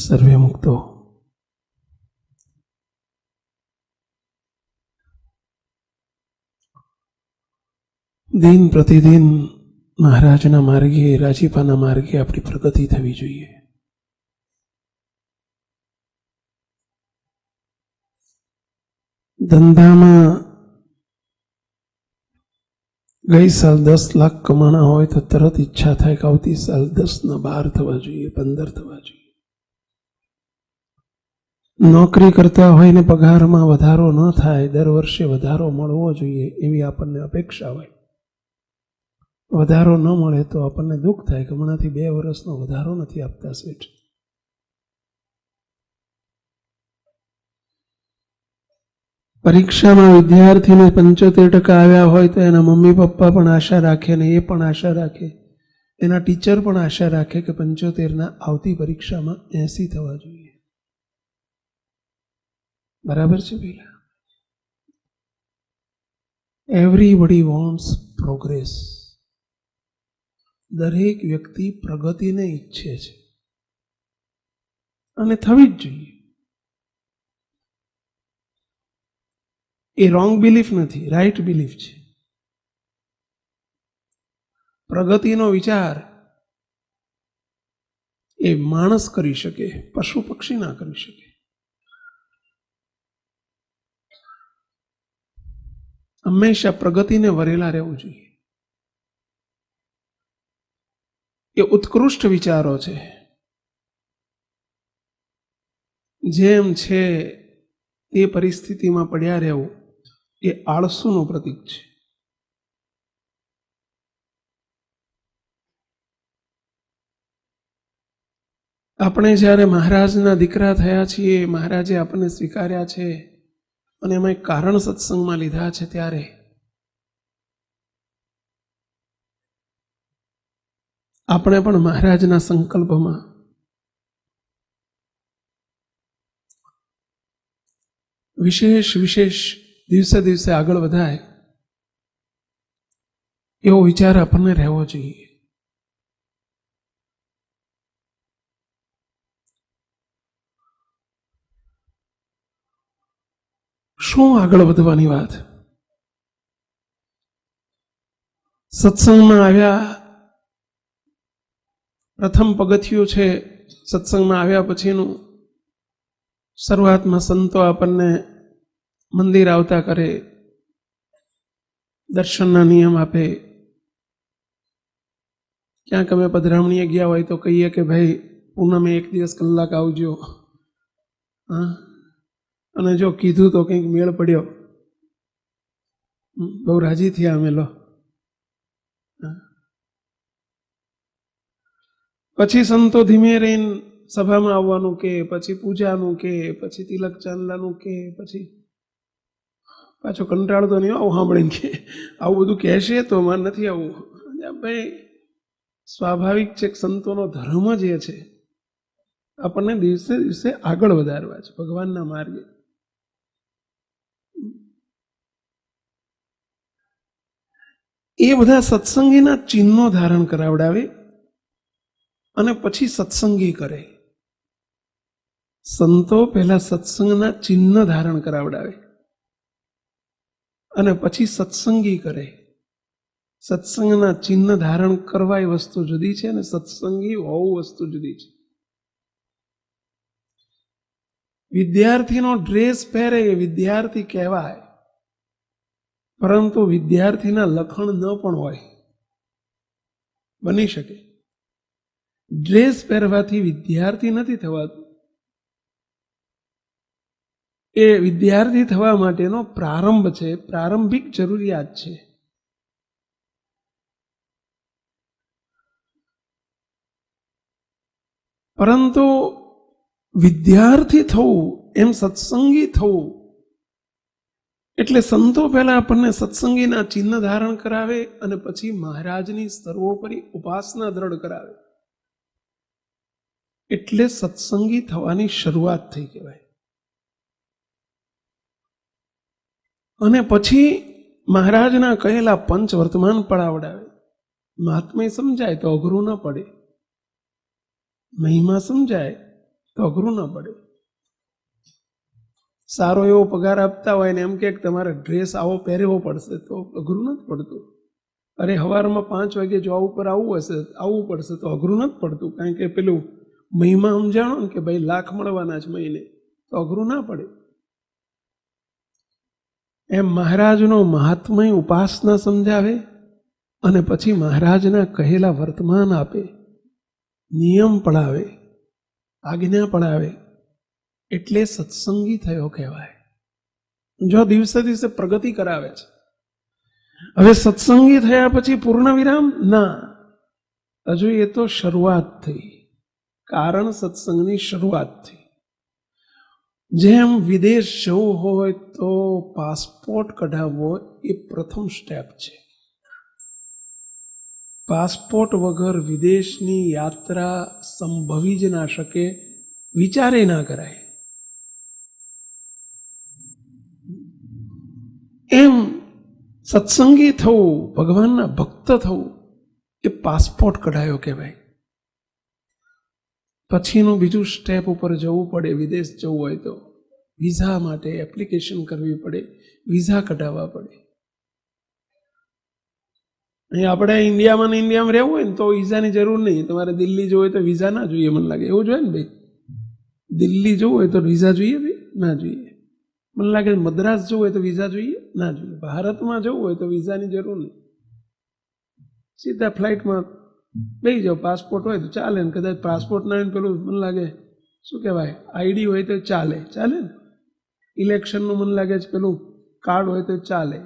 સર્વે મુક્તો. દિન પ્રતિદિન મહારાજના માર્ગે, રાજીપાના માર્ગે આપણી પ્રગતિ થવી જોઈએ. ધંધામાં ગઈ સાલ 10 લાખ કમાણા હોય તો તરત ઈચ્છા થાય કે આવતી સાલ 10 ના 12 થવા જોઈએ, 15 થવા જોઈએ. નોકરી કરતા હોય ને પગારમાં વધારો ન થાય, દર વર્ષે વધારો મળવો જોઈએ એવી આપણને અપેક્ષા હોય. વધારો ન મળે તો આપણને દુઃખ થાય કે હમણાંથી 2 વર્ષનો વધારો નથી આપતા શેઠ. પરીક્ષામાં વિદ્યાર્થીને 75% આવ્યા હોય તો એના મમ્મી પપ્પા પણ આશા રાખે ને એ પણ આશા રાખે, એના ટીચર પણ આશા રાખે કે 75ના આવતી પરીક્ષામાં 80 થવા જોઈએ. બરાબર છે પેલા? Everybody wants progress. દરેક વ્યક્તિ પ્રગતિને ઈચ્છે છે અને થવી જ જોઈએ. એ રોંગ બિલીફ નથી, રાઈટ બિલીફ છે. પ્રગતિનો વિચાર એ માણસ કરી શકે, પશુ પક્ષી ના કરી શકે. હંમેશા પ્રગતિને વરેલા રહેવું જોઈએ. એ ઉત્કૃષ્ટ વિચારો છે. જેમ છે એ પરિસ્થિતિમાં પડ્યા રહેવું એ આળસુનું પ્રતીક છે. આપણે જ્યારે મહારાજના દીકરા થયા છીએ, મહારાજે આપણને સ્વીકાર્યા છે અને એમાં એક કારણ સત્સંગમાં લીધા છે, ત્યારે આપણે પણ મહારાજના સંકલ્પમાં વિશેષ દિવસે દિવસે આગળ વધાય એવો વિચાર આપણને રહેવો જોઈએ. શું આગળ વધવાની વાત? સત્સંગમાં આવ્યા, પ્રથમ પગથિયું છે સત્સંગમાં આવ્યા પછીનું. શરૂઆતમાં સંતો આપણને મંદિર આવતા કરે, દર્શનના નિયમ આપે. ક્યાંક અમે પધરામણીએ ગયા હોય તો કહીએ કે ભાઈ પૂનમે 1 દિવસ કલાક આવજો. અને જો કીધું તો કંઈક મેળ પડ્યો, બહુ રાજી થયા અમે લો. પછી સંતો ધીમે રહીને સભામાં આવવાનું કે, પછી પૂજાનું કે, પછી તિલક ચાંદલાનું કે, પછી પાછો કંટાળતો નહીં આવું સાંભળીને કે આવું બધું કહેશે તો મારે નથી આવવું. ભાઈ સ્વાભાવિક છે, સંતોનો ધર્મ જ એ છે આપણને દિવસે દિવસે આગળ વધારવા છે ભગવાનના માર્ગે. એ બધા સત્સંગીના ચિહ્નો ધારણ કરાવડાવે અને પછી સત્સંગી કરે. સંતો પહેલા સત્સંગના ચિહ્ન ધારણ કરાવડાવે અને પછી સત્સંગી કરે. સત્સંગના ચિહ્ન ધારણ કરવા એ વસ્તુ જુદી છે અને સત્સંગી હોવું વસ્તુ જુદી છે. વિદ્યાર્થીનો ડ્રેસ પહેરે એ વિદ્યાર્થી કહેવાય, પરંતુ વિદ્યાર્થીના લખણ ન પણ હોય, બની શકે. ડ્રેસ પહેરવાથી વિદ્યાર્થી નથી થવાતું. એ વિદ્યાર્થી થવા માટેનો પ્રારંભ છે, પ્રારંભિક જરૂરિયાત છે. પરંતુ વિદ્યાર્થી થવું એમ સત્સંગી થવું એટલે સંતો પહેલા આપણને સત્સંગીના ચિહ્ન ધારણ કરાવે અને પછી મહારાજની સર્વોપરી ઉપાસના દ્રઢ કરાવે. એટલે સત્સંગી થવાની શરૂઆત થઈ કહેવાય. અને પછી મહારાજના કહેલા પંચ વર્તમાન પડાવડાવે. મહાત્મય સમજાય તો અઘરું ન પડે, મહિમા સમજાય તો અઘરું ના પડે. સારો એવો પગાર આપતા હોય ને એમ કે તમારે ડ્રેસ આવો પહેરવો પડશે તો અઘરું નથી પડતું. અરે સવારમાં 5 વાગે જોબ ઉપર આવવું પડશે તો અઘરું નથી પડતું. કારણ કે પેલું મહિમા સમજાણો ને કે ભાઈ લાખ મળવાના છે મહિને, તો અઘરું ના પડે. એમ મહારાજનો મહાત્મય ઉપાસના સમજાવે અને પછી મહારાજના કહેલા વર્તમાન આપે, નિયમ પડાવે, આજ્ઞા પડાવે, એટલે સત્સંગી થયો કહેવાય. જો દિવસે દિવસે પ્રગતિ કરાવે છે. હવે સત્સંગી થયા પછી પૂર્ણ વિરામ ના, હજુ એ તો શરૂઆત થઈ. કારણ સત્સંગની શરૂઆત થઈ. જેમ વિદેશ જવું હોય તો પાસપોર્ટ કઢાવવો એ પ્રથમ સ્ટેપ છે. પાસપોર્ટ વગર વિદેશની યાત્રા સંભવી જ ના શકે, વિચારે ના કરાય. એમ સત્સંગી થવું, ભગવાનના ભક્ત થવું એ પાસપોર્ટ કઢાયો કહેવાય. પછીનું બીજું સ્ટેપ ઉપર જવું પડે. વિદેશ જવું હોય તો વિઝા માટે એપ્લિકેશન કરવી પડે, વિઝા કઢાવવા પડે. અહીં આપણે ઇન્ડિયામાં રહેવું હોય ને તો વિઝાની જરૂર નહીં. તમારે દિલ્હી જવું હોય તો વિઝા ના જોઈએ, મને લાગે એવું જોઈએ ને ભાઈ. દિલ્હી જવું હોય તો વિઝા જોઈએ ભાઈ? ના જોઈએ. મને લાગે મદ્રાસ જવું હોય તો વિઝા જોઈએ? ના જોઈએ. ભારતમાં જવું હોય તો વિઝાની જરૂર નહીં. સીધા ફ્લાઇટમાં બેસી જાઓ. પાસપોર્ટ હોય તો ચાલે ને, કદાચ પાસપોર્ટ ના હોય પેલું મને લાગે શું કહેવાય આઈડી હોય તો ચાલે ને. ઇલેક્શનનું મને લાગે છે પેલું કાર્ડ હોય તો ચાલે.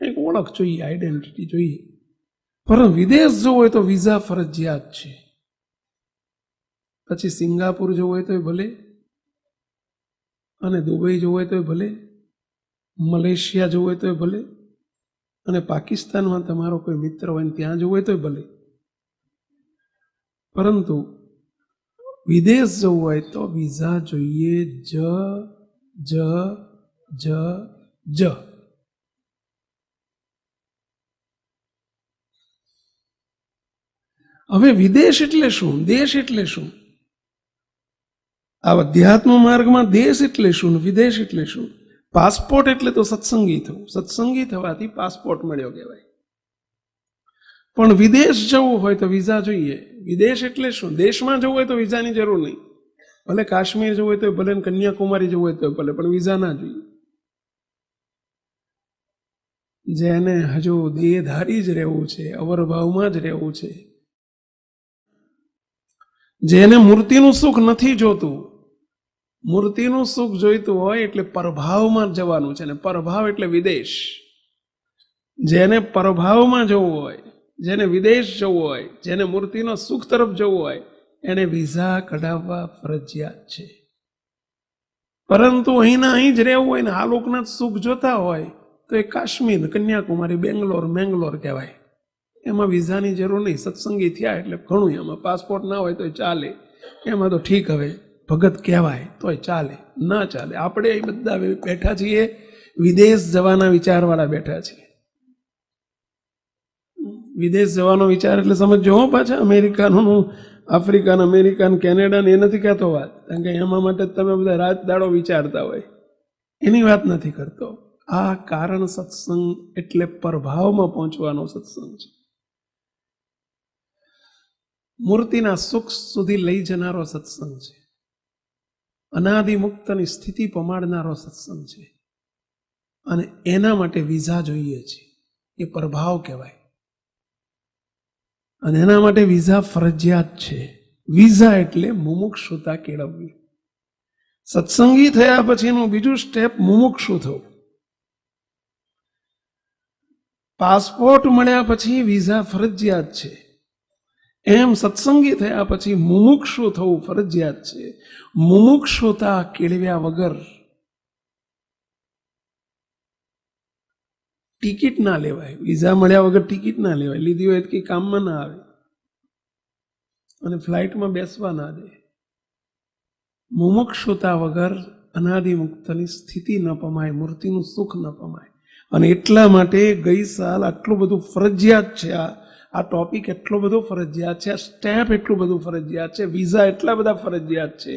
કંઈક ઓળખ જોઈએ, આઈડેન્ટિટી જોઈએ. પરંતુ વિદેશ જવું હોય તો વિઝા ફરજિયાત છે. પછી સિંગાપુર જવું હોય તો ભલે, અને દુબઈ જવું હોય તો ભલે, મલેશિયા જવું હોય તો ભલે, અને પાકિસ્તાનમાં તમારો કોઈ મિત્ર હોય ને ત્યાં જવું હોય તો ભલે. પરંતુ વિદેશ જવું હોય તો વિઝા જોઈએ. જ હવે વિદેશ એટલે શું, દેશ એટલે શું? આ અધ્યાત્મ માર્ગમાં દેશ એટલે શું, વિદેશ એટલે શું? પાસપોર્ટ એટલે તો સત્સંગી થવું. સત્સંગી થવાથી પાસપોર્ટ મળ્યો કહેવાય. પણ વિદેશ જવું હોય તો વિઝા જોઈએ. વિદેશ એટલે શું? દેશમાં જવું હોય તો વિઝાની જરૂર નહીં. ભલે કાશ્મીર જવું હોય તો ભલે, કન્યાકુમારી જવું હોય તો ભલે, પણ વિઝા ના જોઈએ. જેને હજુ દેહધારી જ રહેવું છે, અવરભાવમાં જ રહેવું છે, જેને મૂર્તિનું સુખ નથી જોતું, મૂર્તિનું સુખ જોઈતું હોય એટલે પરભાવમાં જવાનું છે. ને પરભાવ એટલે વિદેશ. જેને પરભાવમાં જવું હોય, જેને વિદેશ જવું હોય, જેને મૂર્તિનો સુખ તરફ જવું હોય, એને વિઝા કઢાવવા ફરજિયાત છે. પરંતુ અહીંના અહીં જ રહેવું હોય ને આ લોકના સુખ જોતા હોય તો એ કાશ્મીર, કન્યાકુમારી, મેંગ્લોર કહેવાય. એમાં વિઝાની જરૂર નહીં. સત્સંગી થયા એટલે ઘણું. એમાં પાસપોર્ટ ના હોય તો ચાલે. એમાં તો ઠીક, હવે ભગત કહેવાય તોય ચાલે, ના ચાલે. આપણે એ બધા બેઠા છીએ, વિદેશ જવાના વિચારવાળા બેઠા છીએ. વિદેશ જવાનો વિચાર એટલે સમજો પાછા અમેરિકાનું, આફ્રિકાન, અમેરિકાન, કેનેડા એ નથી કહેતો વાત. કારણ કે એમાં માટે તમે બધા રાત દાડો વિચારતા હોય, એની વાત નથી કરતો. આ કારણ સત્સંગ એટલે પરભાવમાં પહોંચવાનો સત્સંગ છે. મૂર્તિના સુખ સુધી લઈ જનારો સત્સંગ છે. અનાદિ મુક્તની સ્થિતિ પમાડનારો સત્સંગ છે. અને એના માટે વિઝા જોઈએ છે. એ પ્રભાવ કહેવાય. અને એના માટે વિઝા ફરજિયાત છે. વિઝા એટલે મુમુક્ષુતા કેળવવી. સત્સંગી થયા પછીનું બીજું સ્ટેપ મુમુક્ષુ થવું. પાસપોર્ટ મળ્યા પછી વિઝા ફરજિયાત છે. એમ સત્સંગી થયા પછી મુમુક્ષુ થવું ફરજિયાત છે. મુમુક્ષુતા કેળવ્યા વગર ટિકિટ ના લેવાય. વિઝા મળ્યા વગર ટિકિટ ના લેવાય. લીધી હોય તો કંઈ કામમાં ના આવે અને ફ્લાઇટમાં બેસવા ના દે. મુમુક્ષુતા વગર અનાદિ મુક્તની સ્થિતિ ન પમાય, મૂર્તિનું સુખ ન પમાય. અને એટલા માટે ગઈ સાલ આટલું બધું ફરજિયાત છે. આ ટોપિક એટલો બધો ફરજિયાત છે, આ સ્ટેપ એટલું બધું ફરજિયાત છે, વિઝા એટલા બધા ફરજિયાત છે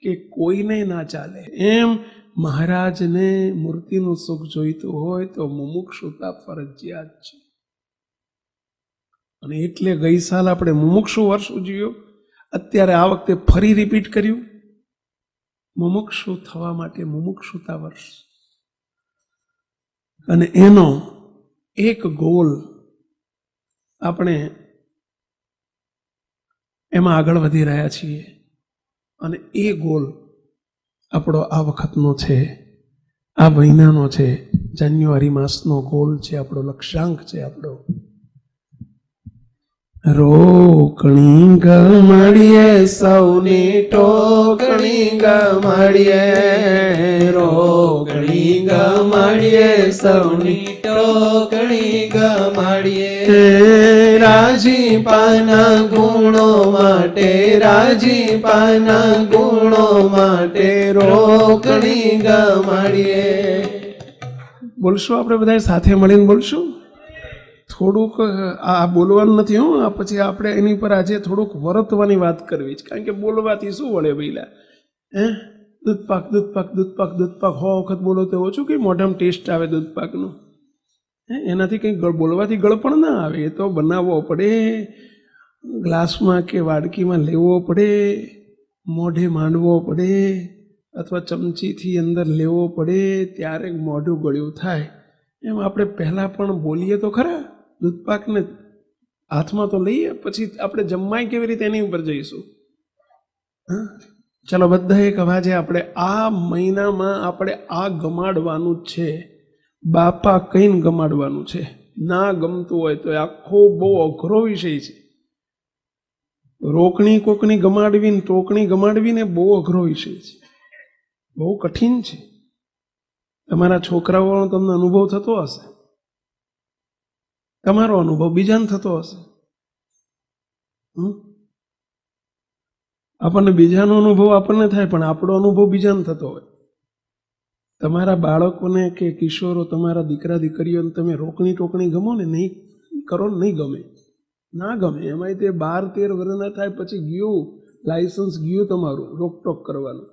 કે કોઈને ના ચાલે. એમ મહારાજને મૂર્તિનું સુખ જોઈતું હોય તો મુમુક્ષુતા ફરજિયાત છે. અને એટલે ગઈ સાલ આપણે મુમુક્ષુ વર્ષ ઉજવ્યો, અત્યારે આ વખતે ફરી રિપીટ કર્યું મુમુક્ષુ થવા માટે મુમુક્ષુતા વર્ષ. અને એનો એક ગોલ આપણે એમાં આગળ વધી રહ્યા છીએ. અને એ ગોલ આપણો આ વખતનો છે, આ મહિનાનો છે, જાન્યુઆરી માસનો ગોલ છે, આપણો લક્ષ્યાંક છે. આપણો રોકણી ગમાડીએ સૌની ટોકણી ગમાડીએ, રોકણી ગમાડીએ સૌની ટોકણી ગમાડીએ. રાજીપાના ગુણો માટે, રાજીપાના ગુણો માટે રોકણી ગમાડીએ. બોલશું આપણે બધા સાથે મળીને બોલશું. થોડુંક આ બોલવાનું નથી હું, આ પછી આપણે એની પર આજે થોડુંક વર્તવાની વાત કરવી છે. કારણ કે બોલવાથી શું વળે ભાઈલા? દૂધપાક દૂધપાક દૂધપાક દૂધપાક 100 વખત બોલો તો ઓછું કંઈ મોઢામાં ટેસ્ટ આવે દૂધપાકનું. એનાથી કંઈ બોલવાથી ગળપણ ના આવે. એ તો બનાવવો પડે, ગ્લાસમાં કે વાડકીમાં લેવો પડે, મોઢે માંડવો પડે અથવા ચમચીથી અંદર લેવો પડે, ત્યારે મોઢું ગળ્યું થાય. એમ આપણે પહેલાં પણ બોલીએ તો ખરા, દૂધપાકને હાથમાં તો લઈએ, પછી આપણે જમવાય કેવી રીતે એની ઉપર જઈશું. ચાલો બધા એક અવાજે આપણે આ મહિનામાં આપણે આ ગમાડવાનું જ છે. બાપા કઈને ગમાડવાનું છે. ના ગમતું હોય તો આખો બહુ અઘરો વિષય છે. રોકણી કોકણી ગમાડવી ને ટોકણી ગમાડવીને બહુ અઘરો વિષય છે, બહુ કઠિન છે. તમારા છોકરાઓનો તમને અનુભવ થતો હશે, તમારો અનુભવ બીજાને થતો હશે. આપણને બીજાનો અનુભવ આપણને થાય, પણ આપણો અનુભવ બીજાને થતો હોય. તમારા બાળકોને કે કિશોરો, તમારા દીકરા દીકરીઓને તમે રોકણી ટોકણી ગમો ને નહીં કરો ને નહીં ગમે, ના ગમે. એમાંય તે 12-13 વર્ષના થાય પછી ગયું લાયસન્સ, ગયું તમારું રોકટોક કરવાનું.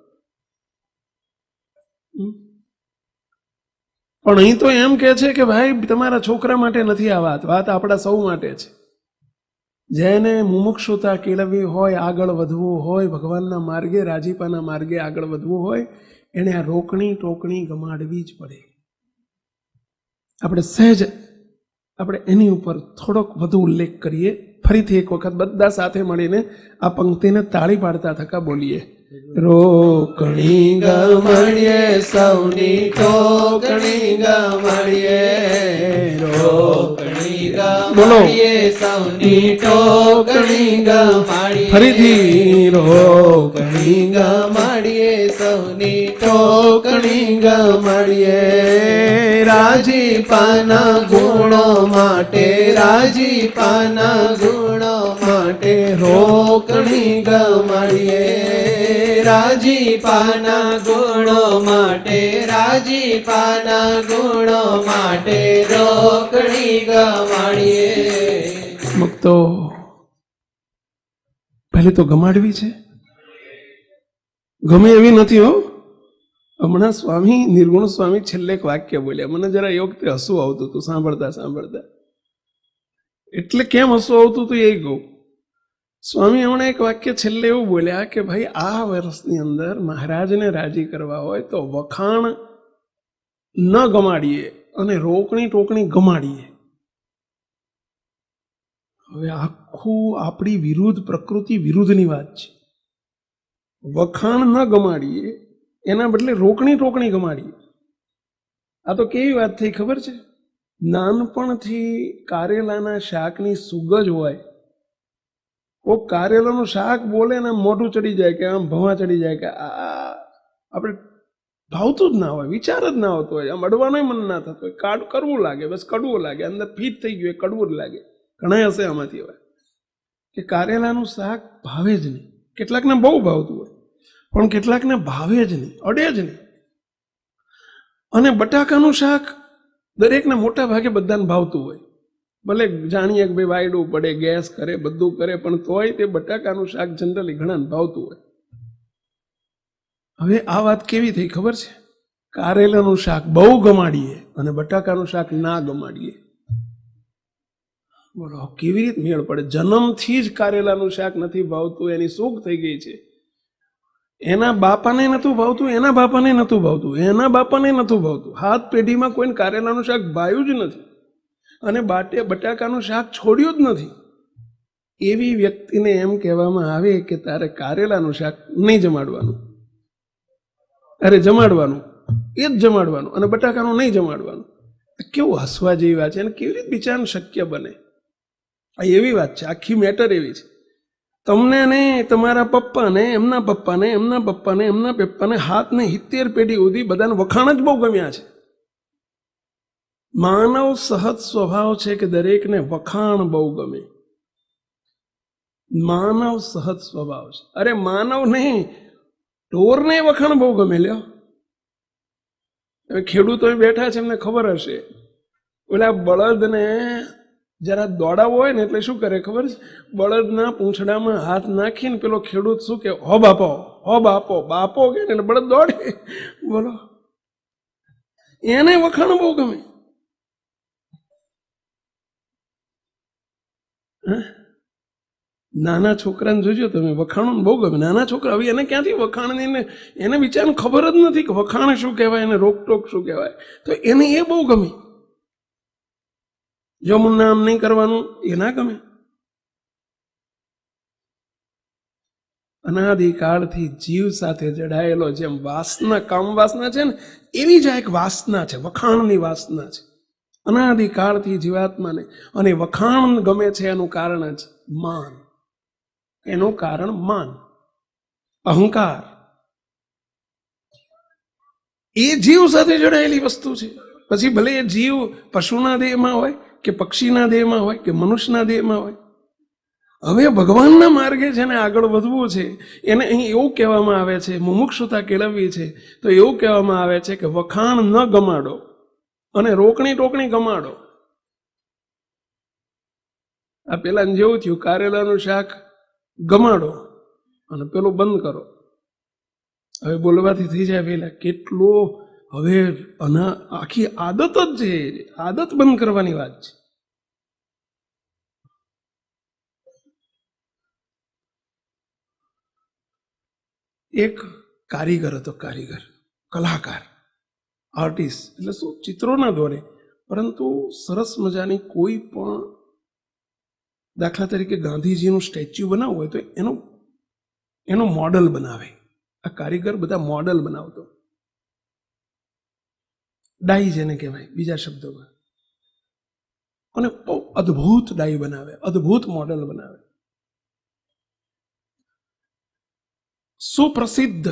પણ અહીં તો એમ કે છે કે ભાઈ તમારા છોકરા માટે નથી આ વાત, વાત આપણા સૌ માટે છે. જેને મુમુક્ષુતા કેળવવી હોય, આગળ વધવું હોય, ભગવાનના માર્ગે, રાજીપાના માર્ગે આગળ વધવું હોય, એને આ રોકણી ટોકણી ગમાડવી જ પડે. આપણે સહેજ આપણે એની ઉપર થોડોક વધુ ઉલ્લેખ કરીએ. ફરીથી એક વખત બધા સાથે મળીને આ પંક્તિને તાળી પાડતા થકા બોલીએ. રોકણી ગમાડીએ સૌની ટોકણી ગમાડીએ, રોકણી ગમાડીએ સૌની ટોકણી ગમાડીએ. ફરીથી રોકણી ગમાડીએ સૌની ટોકણી ગમાડીએ. રાજીપાના ગુણો માટે, રાજીપાના ગુણો માટે રોકણી ગમાડીએ. રાજીપાના ગુણો માટે, રાજીપાના ગુણો માટે રોકણી ગમાડીએ. મુક્તો પહેલી તો ગમાડવી છે, ગમે એવી નથી હો. હમણાં સ્વામી નિર્ગુણ સ્વામી છેલ્લે એક વાક્ય બોલ્યા, મને જરા એ વખતે હસવું આવતું હતું સાંભળતા સાંભળતા. એટલે કેમ હસવું આવતું હતું એ કહું. સ્વામી હમણાં એક વાક્ય છેલ્લે એવું બોલ્યા કે ભાઈ આ વર્ષની અંદર મહારાજને રાજી કરવા હોય તો વખાણ ન ગમાડીએ અને રોકણી ટોકણી ગમાડીએ. હવે આખું આપણી વિરુદ્ધ, પ્રકૃતિ વિરુદ્ધની વાત છે. વખાણ ન ગમાડીએ, એના બદલે રોકણી ટોકણી ગમાડીએ. આ તો કેવી વાત થઈ ખબર છે? નાનપણથી કારેલાના શાકની સુગજ હોય, કોક કારેલાનું શાક બોલે ને મોઢું ચડી જાય કે આમ ભવા ચડી જાય કે આ આપણે ભાવતું જ ના હોય, વિચાર જ ના આવતો હોય, આમ અડવાનો મન ના થતો હોય, કરવું લાગે, બસ કડવું લાગે, અંદર ફીટ થઈ ગયું, કડવું જ લાગે. ઘણા હશે આમાંથી હોય કે કારેલાનું શાક ભાવે જ નહીં. કેટલાકને બહુ ભાવતું હોય પણ કેટલાકને ભાવે જ નહીં, અડે જ નહીં. અને બટાકાનું શાક દરેકને મોટા ભાગે બધાને ભાવતું હોય, ભલે જાણીએ કે ભાઈ વાયડું પડે, ગેસ કરે, બધું કરે, પણ તોય તે બટાકાનું શાક જનરલી ઘણાને ભાવતું હોય. હવે આ વાત કેવી થઈ ખબર છે? કારેલાનું શાક બહુ ગમાડીએ અને બટાકાનું શાક ના ગમાડીએ. બોલો કેવી રીતે મેળ પડે? જન્મથી જ કારેલાનું શાક નથી ભાવતું, એની સૂક થઈ ગઈ છે. એના બાપાને નતું ભાવતું, એના બાપાને નતું ભાવતું, એના બાપાને નતું ભાવતું. હાથ પેઢીમાં કોઈને કારેલાનું શાક ભાવ્યું જ નથી અને બટાકાનું શાક છોડ્યું જ નથી. એવી વ્યક્તિને એમ કહેવામાં આવે કે તારે કારેલાનું શાક નહીં જમાડવાનું, અરે જમાડવાનું, એ જ જમાડવાનું, અને બટાકાનું નહીં જમાડવાનું. કેવું હસવા જેવી વાત છે, અને કેવી રીતે બિચારાને શક્ય બને? આ એવી વાત છે, આખી મેટર એવી છે. તમને ને તમારા પપ્પાને, એમના પપ્પાને, એમના પપ્પાને, એમના પપ્પાને, હાથને 70 પેઢી સુધી બધાને વખાણ જ બહુ ગમ્યા છે. માનવ સહજ સ્વભાવ છે કે દરેકને વખાણ બહુ ગમે. માનવ સહજ સ્વભાવ છે. અરે માનવ નહીં, ઢોરને વખાણ બહુ ગમે. લ્યો, ખેડૂતો બેઠા છે, એમને ખબર હશે. ઓલા બળદને જરા દોડાવો હોય ને એટલે શું કરે ખબર છે? બળદના પૂંછડામાં હાથ નાખીને પેલો ખેડૂત શું કે, હો બાપો, હો બાપો, બાપો કે એટલે બળદ દોડે. બોલો, એને વખાણ બહુ ગમે. નાના છોકરાને જોજો તમે, વખાણ બહુ ગમે. નાના છોકરા, હવે એને ક્યાંથી વખાણની ને એને વિચારને ખબર જ નથી કે વખાણ શું કહેવાય અને રોકટોક શું કહેવાય. તો એને એ બહુ ગમે. જમુના આમ નહીં કરવાનું એ ના ગમે. અનાદિકાળથી જીવ સાથે જડાયેલો જેમ વાસના, કામ વાસના છે ને, એવી જ એક વાસના છે, વખાણની વાસના છે અનાદિકાળથી જીવાત્માને. અને વખાણ ગમે છે એનું કારણ જ માન. એનું કારણ માન, અહંકાર. એ જીવ સાથે જોડાયેલી વસ્તુ છે. પછી ભલે એ જીવ પશુના દેહમાં હોય કે પક્ષીના દેહમાં હોય કે મનુષ્યના દેહમાં હોય. હવે ભગવાનના માર્ગે જેને આગળ વધવું છે એને અહીં એવું કહેવામાં આવે છે, મુમુક્ષુતા કેળવવી છે તો એવું કહેવામાં આવે છે કે વખાણ ન ગમાડો અને રોકણી ટોકણી ગમાડો. આ પેલા જેવું થયું, કારેલાનું શાક ગમાડો અને પેલું બંધ કરો. હવે બોલવાથી થઈ જાય પેલા કેટલો, હવે આખી આદત જ છે, આદત બંધ કરવાની વાત છે. એક કારીગર હતો, કારીગર, કલાકાર, આર્ટિસ્ટ. એટલે શું, ચિત્રો ના દોરે પરંતુ સરસ મજાની કોઈ પણ, દાખલા તરીકે ગાંધીજીનું સ્ટેચ્યુ બનાવવું હોય તો એનું મોડલ બનાવે. આ કારીગર બધા મોડલ બનાવતો, ડાઈ જેને કહેવાય બીજા શબ્દોમાં. અને બહુ અદ્ભુત ડાઈ બનાવે, અદ્ભુત મોડલ બનાવે. સુપ્રસિદ્ધ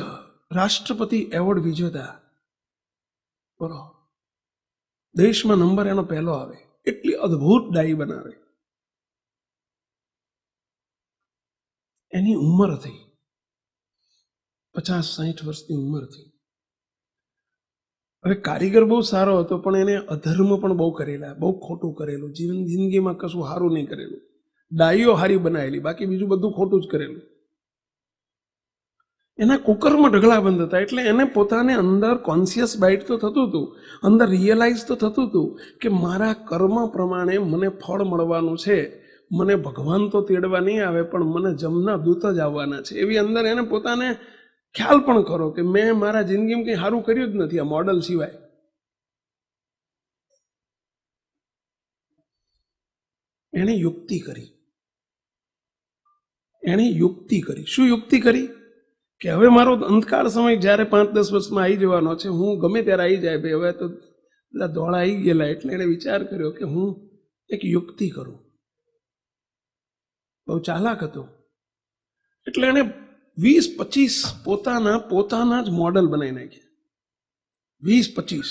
રાષ્ટ્રપતિ એવોર્ડ વિજેતા, બોલો, દેશમાં નંબર એનો પહેલો આવે. એટલી અદ્ભુત ડાઈ બનાવે. એની ઉંમર થઈ 50-60 વર્ષની ઉંમર થઈ. હવે કારીગર બહુ સારો હતો પણ એને અધર્મ પણ બહુ કરેલા, બહુ ખોટું કરેલું. જિંદગીમાં કશું સારું નહીં કરેલું. ડાઈઓ હારી બનાવેલી, બાકી બીજું બધું ખોટું જ કરેલું. એના કુકરમાં ઢગલા બંધ હતા. એટલે એને પોતાને અંદર કોન્શિયસ બાઇટ તો થતું હતું, અંદર રિયલાઇઝ તો થતું હતું કે મારા કર્મ પ્રમાણે મને ફળ મળવાનું છે. મને ભગવાન તો તેડવા નહીં આવે પણ મને જમના દૂત જ આવવાના છે. એવી અંદર એને પોતાને ખ્યાલ પણ કરો કે મેં મારા જિંદગીમાં કંઈ સારું કર્યું જ નથી આ મોડલ સિવાય. એણે યુક્તિ કરી. એણે યુક્તિ કરી. શું યુક્તિ કરી? કે હવે મારો અંધકાર સમય જ્યારે 5-10 વર્ષમાં આવી જવાનો છે, હું ગમે ત્યારે આવી જાય ભાઈ, હવે તો બધા ધોળા આવી ગયેલા. એટલે એણે વિચાર કર્યો કે હું એક યુક્તિ કરું. બહુ ચાલાક હતો. એટલે એણે 20-25 પોતાના જ મોડલ બનાવી નાખ્યા. 20-25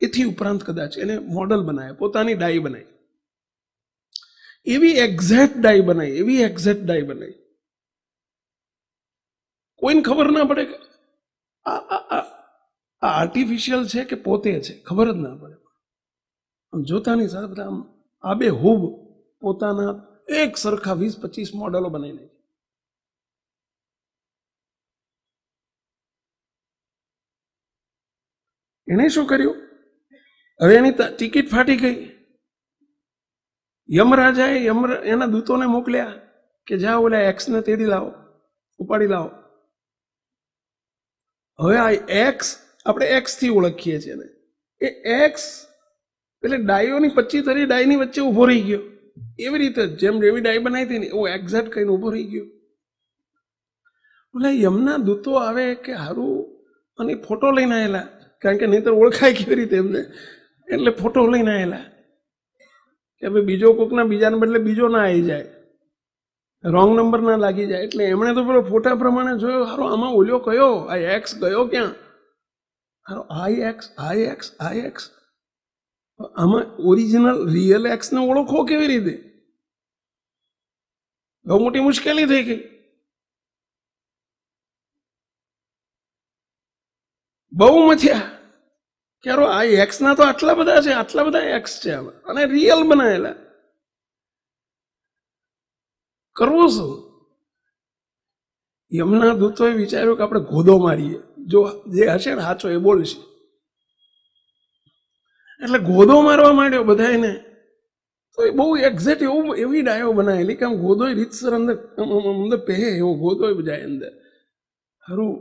એથી ઉપરાંત કદાચ એને મોડલ બનાવ્યા, પોતાની ડાઈ બનાવી. એવી એક્ઝેક્ટ ડાઈ બનાવી, એવી એક્ઝેક્ટ ડાઈ બનાવી, કોઈને ખબર ના પડે કે આ આર્ટિફિશિયલ છે કે પોતે છે, ખબર જ ના પડે. જોતાની સાથે બધા આમ આબેહૂબ પોતાના એક સરખા 20-25 મોડેલો બનાવી નાખી. એણે શું કર્યું? હવે એની ટિકિટ ફાટી ગઈ. યમરાજાએ એના દૂતોને મોકલ્યા કે જાઓ ઓલા એક્સને તેડી લાવો, ઉપાડી લાવો. હવે આ એક્સ આપણે એક્સ થી ઓળખીએ છીએ ને, એ એક્સ એટલે ડાયોની 25 ડાયની વચ્ચે ઊભો રહી ગયો. એવી રીતે જેમ જેવી ડાય બનાવી હતી ને એવો એક્ઝેક્ટ કહીને ઊભો રહી ગયો. એટલે યમના દૂતો આવે કે હારું, અને ફોટો લઈને આવેલા, કારણ કે નહીતર ઓળખાય કેવી રીતે એમને, એટલે ફોટો લઈને આવેલા કે ભાઈ બીજો કોકના બીજાને બદલે બીજો ના આવી જાય, રોંગ નંબર ના લાગી જાય. એટલે એમણે તો પેલો ફોટા પ્રમાણે જોયો, હારો આમાં ઓલ્યો કયો, આ એક્સ ગયો ક્યાં? હારો આઈ એક્સ આમાં ઓરિજિનલ રિયલ એક્સ ને ઓળખો કેવી રીતે? બહુ મોટી મુશ્કેલી થઈ ગઈ. બહુ મથ્યા કે આ એક્સ ના તો આટલા બધા છે, આટલા બધા એક્સ છે આમાં, અને રિયલ બનાવેલા. કરવું શું? યમના દૂતોએ વિચાર્યું કે આપણે ગોદો મારીએ, જો જે હશે ને સાચો એ બોલશે. એટલે ગોદો મારવા માંડ્યો બધાને. તો એ બહુ એક્ઝેક્ટ એવી ડાયો બનાવેલી કે આમ ગોદો રીતસર અંદર પહે એવો ગોદો જાય અંદર. ખરું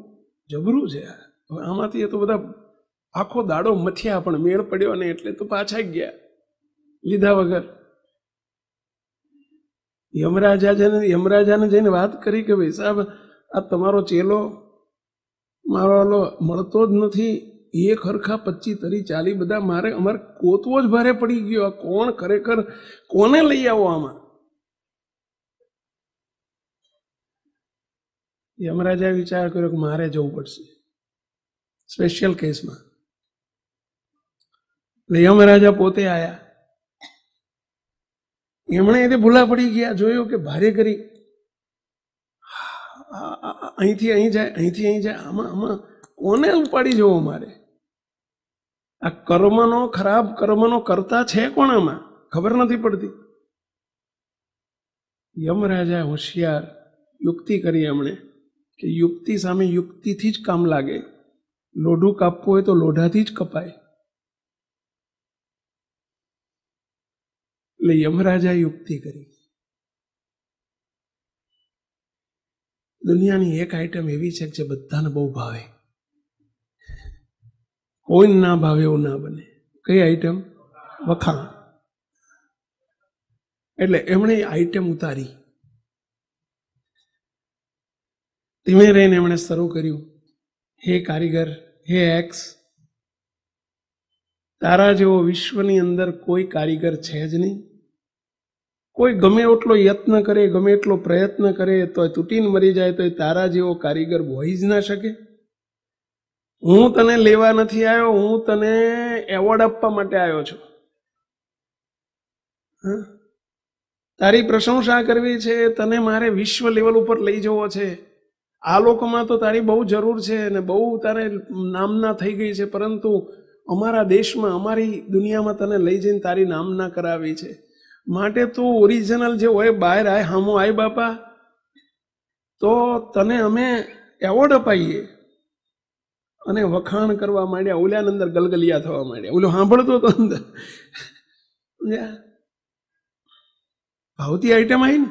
જબરું છે. હવે આમાંથી તો બધા આખો દાડો મથ્યા, પણ મેળ પડ્યો ને એટલે તો પાછા ગયા લીધા વગર. યમરાજાને જઈને વાત કરી કે ભાઈ સાહેબ, આ તમારો ચેલો મારો મળતો જ નથી, એ ખરખા 25-30-40 બધા અમારે કોતવો જ ભારે પડી ગયો. આ કોણ ખરેખર, કોને લઈ આવો આમાં? યમરાજાએ વિચાર કર્યો કે મારે જવું પડશે સ્પેશિયલ કેસમાં. એટલે યમરાજા પોતે આવ્યા. એમણે એટલે ભૂલા પડી ગયા, જોયું કે ભારે કરી અહીંથી અહીં જાય, અહીંથી અહીં જાય, આમાં કોને ઉપાડી જવો મારે? આ કર્મનો, ખરાબ કર્મનો કરતા છે કોણ આમાં? ખબર નથી પડતી. યમરાજા હોશિયાર યુક્તિ કરી એમણે કે યુક્તિ સામે યુક્તિથી જ કામ લાગે. લોઢું કાપવું હોય તો લોઢાથી જ કપાય. એટલે યમરાજા યુક્તિ કરી. દુનિયાની એક આઈટમ એવી છે જે બધાને બહુ ભાવે, કોઈને ના ભાવે એવું ના બને. કઈ આઈટમ? વખાણ. એટલે એમણે આઈટમ ઉતારી. ધીમે રહીને એમણે શરૂ કર્યું, હે કારીગર, હે એક્સ, તારા જેવો વિશ્વની અંદર કોઈ કારીગર છે જ નહીં. કોઈ ગમે એટલો યત્ન કરે, ગમે એટલો પ્રયત્ન કરે તો તૂટીને મરી જાય તો તારા જેવો કારીગર હોઈ જ ના શકે. હું તને લેવા નથી આવ્યો, હું તને એવોર્ડ આપવા માટે આવ્યો છું. તારી પ્રશંસા કરવી છે, તને મારે વિશ્વ લેવલ ઉપર લઈ જવો છે. આ લોકોમાં તો તારી બહુ જરૂર છે ને બહુ તારે નામના થઈ ગઈ છે, પરંતુ અમારા દેશમાં, અમારી દુનિયામાં તને લઈ જઈને તારી નામના કરાવી છે. માટે તું ઓરિજિનલ જે હોય બહાર આય, હામો આય બાપા, તો તને અમે એવોર્ડ અપાઈએ. અને વખાણ કરવા માંડ્યા. ઓલ્યાની અંદર ગલગલિયા થવા માંડ્યા. ઓલો સાંભળતો તો અંદર ભાવતી આઈટમ આવી ને.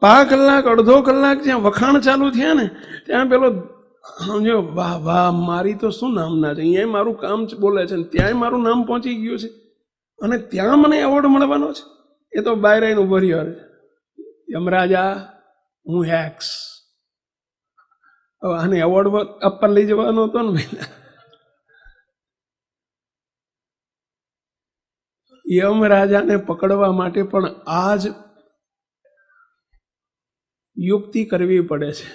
પા કલાક, અડધો કલાક જ્યાં વખાણ ચાલુ થયા ને, ત્યાં પેલો સમજો, વાહ વાહ, મારી તો શું નામના છે, અહીંયા મારું કામ બોલે છે, ત્યાંય મારું નામ પહોંચી ગયું છે, અને ત્યાં મને એવોર્ડ મળવાનો છે. એ તો બહાર આવીને ઉભો રહ્યો, યમરાજા હું એક્સ, હવે આને એવોર્ડ આપવા લઈ જવાનો હતો ને ભાઈ. યમરાજાને પકડવા માટે પણ આ જ યુક્તિ કરવી પડે છે.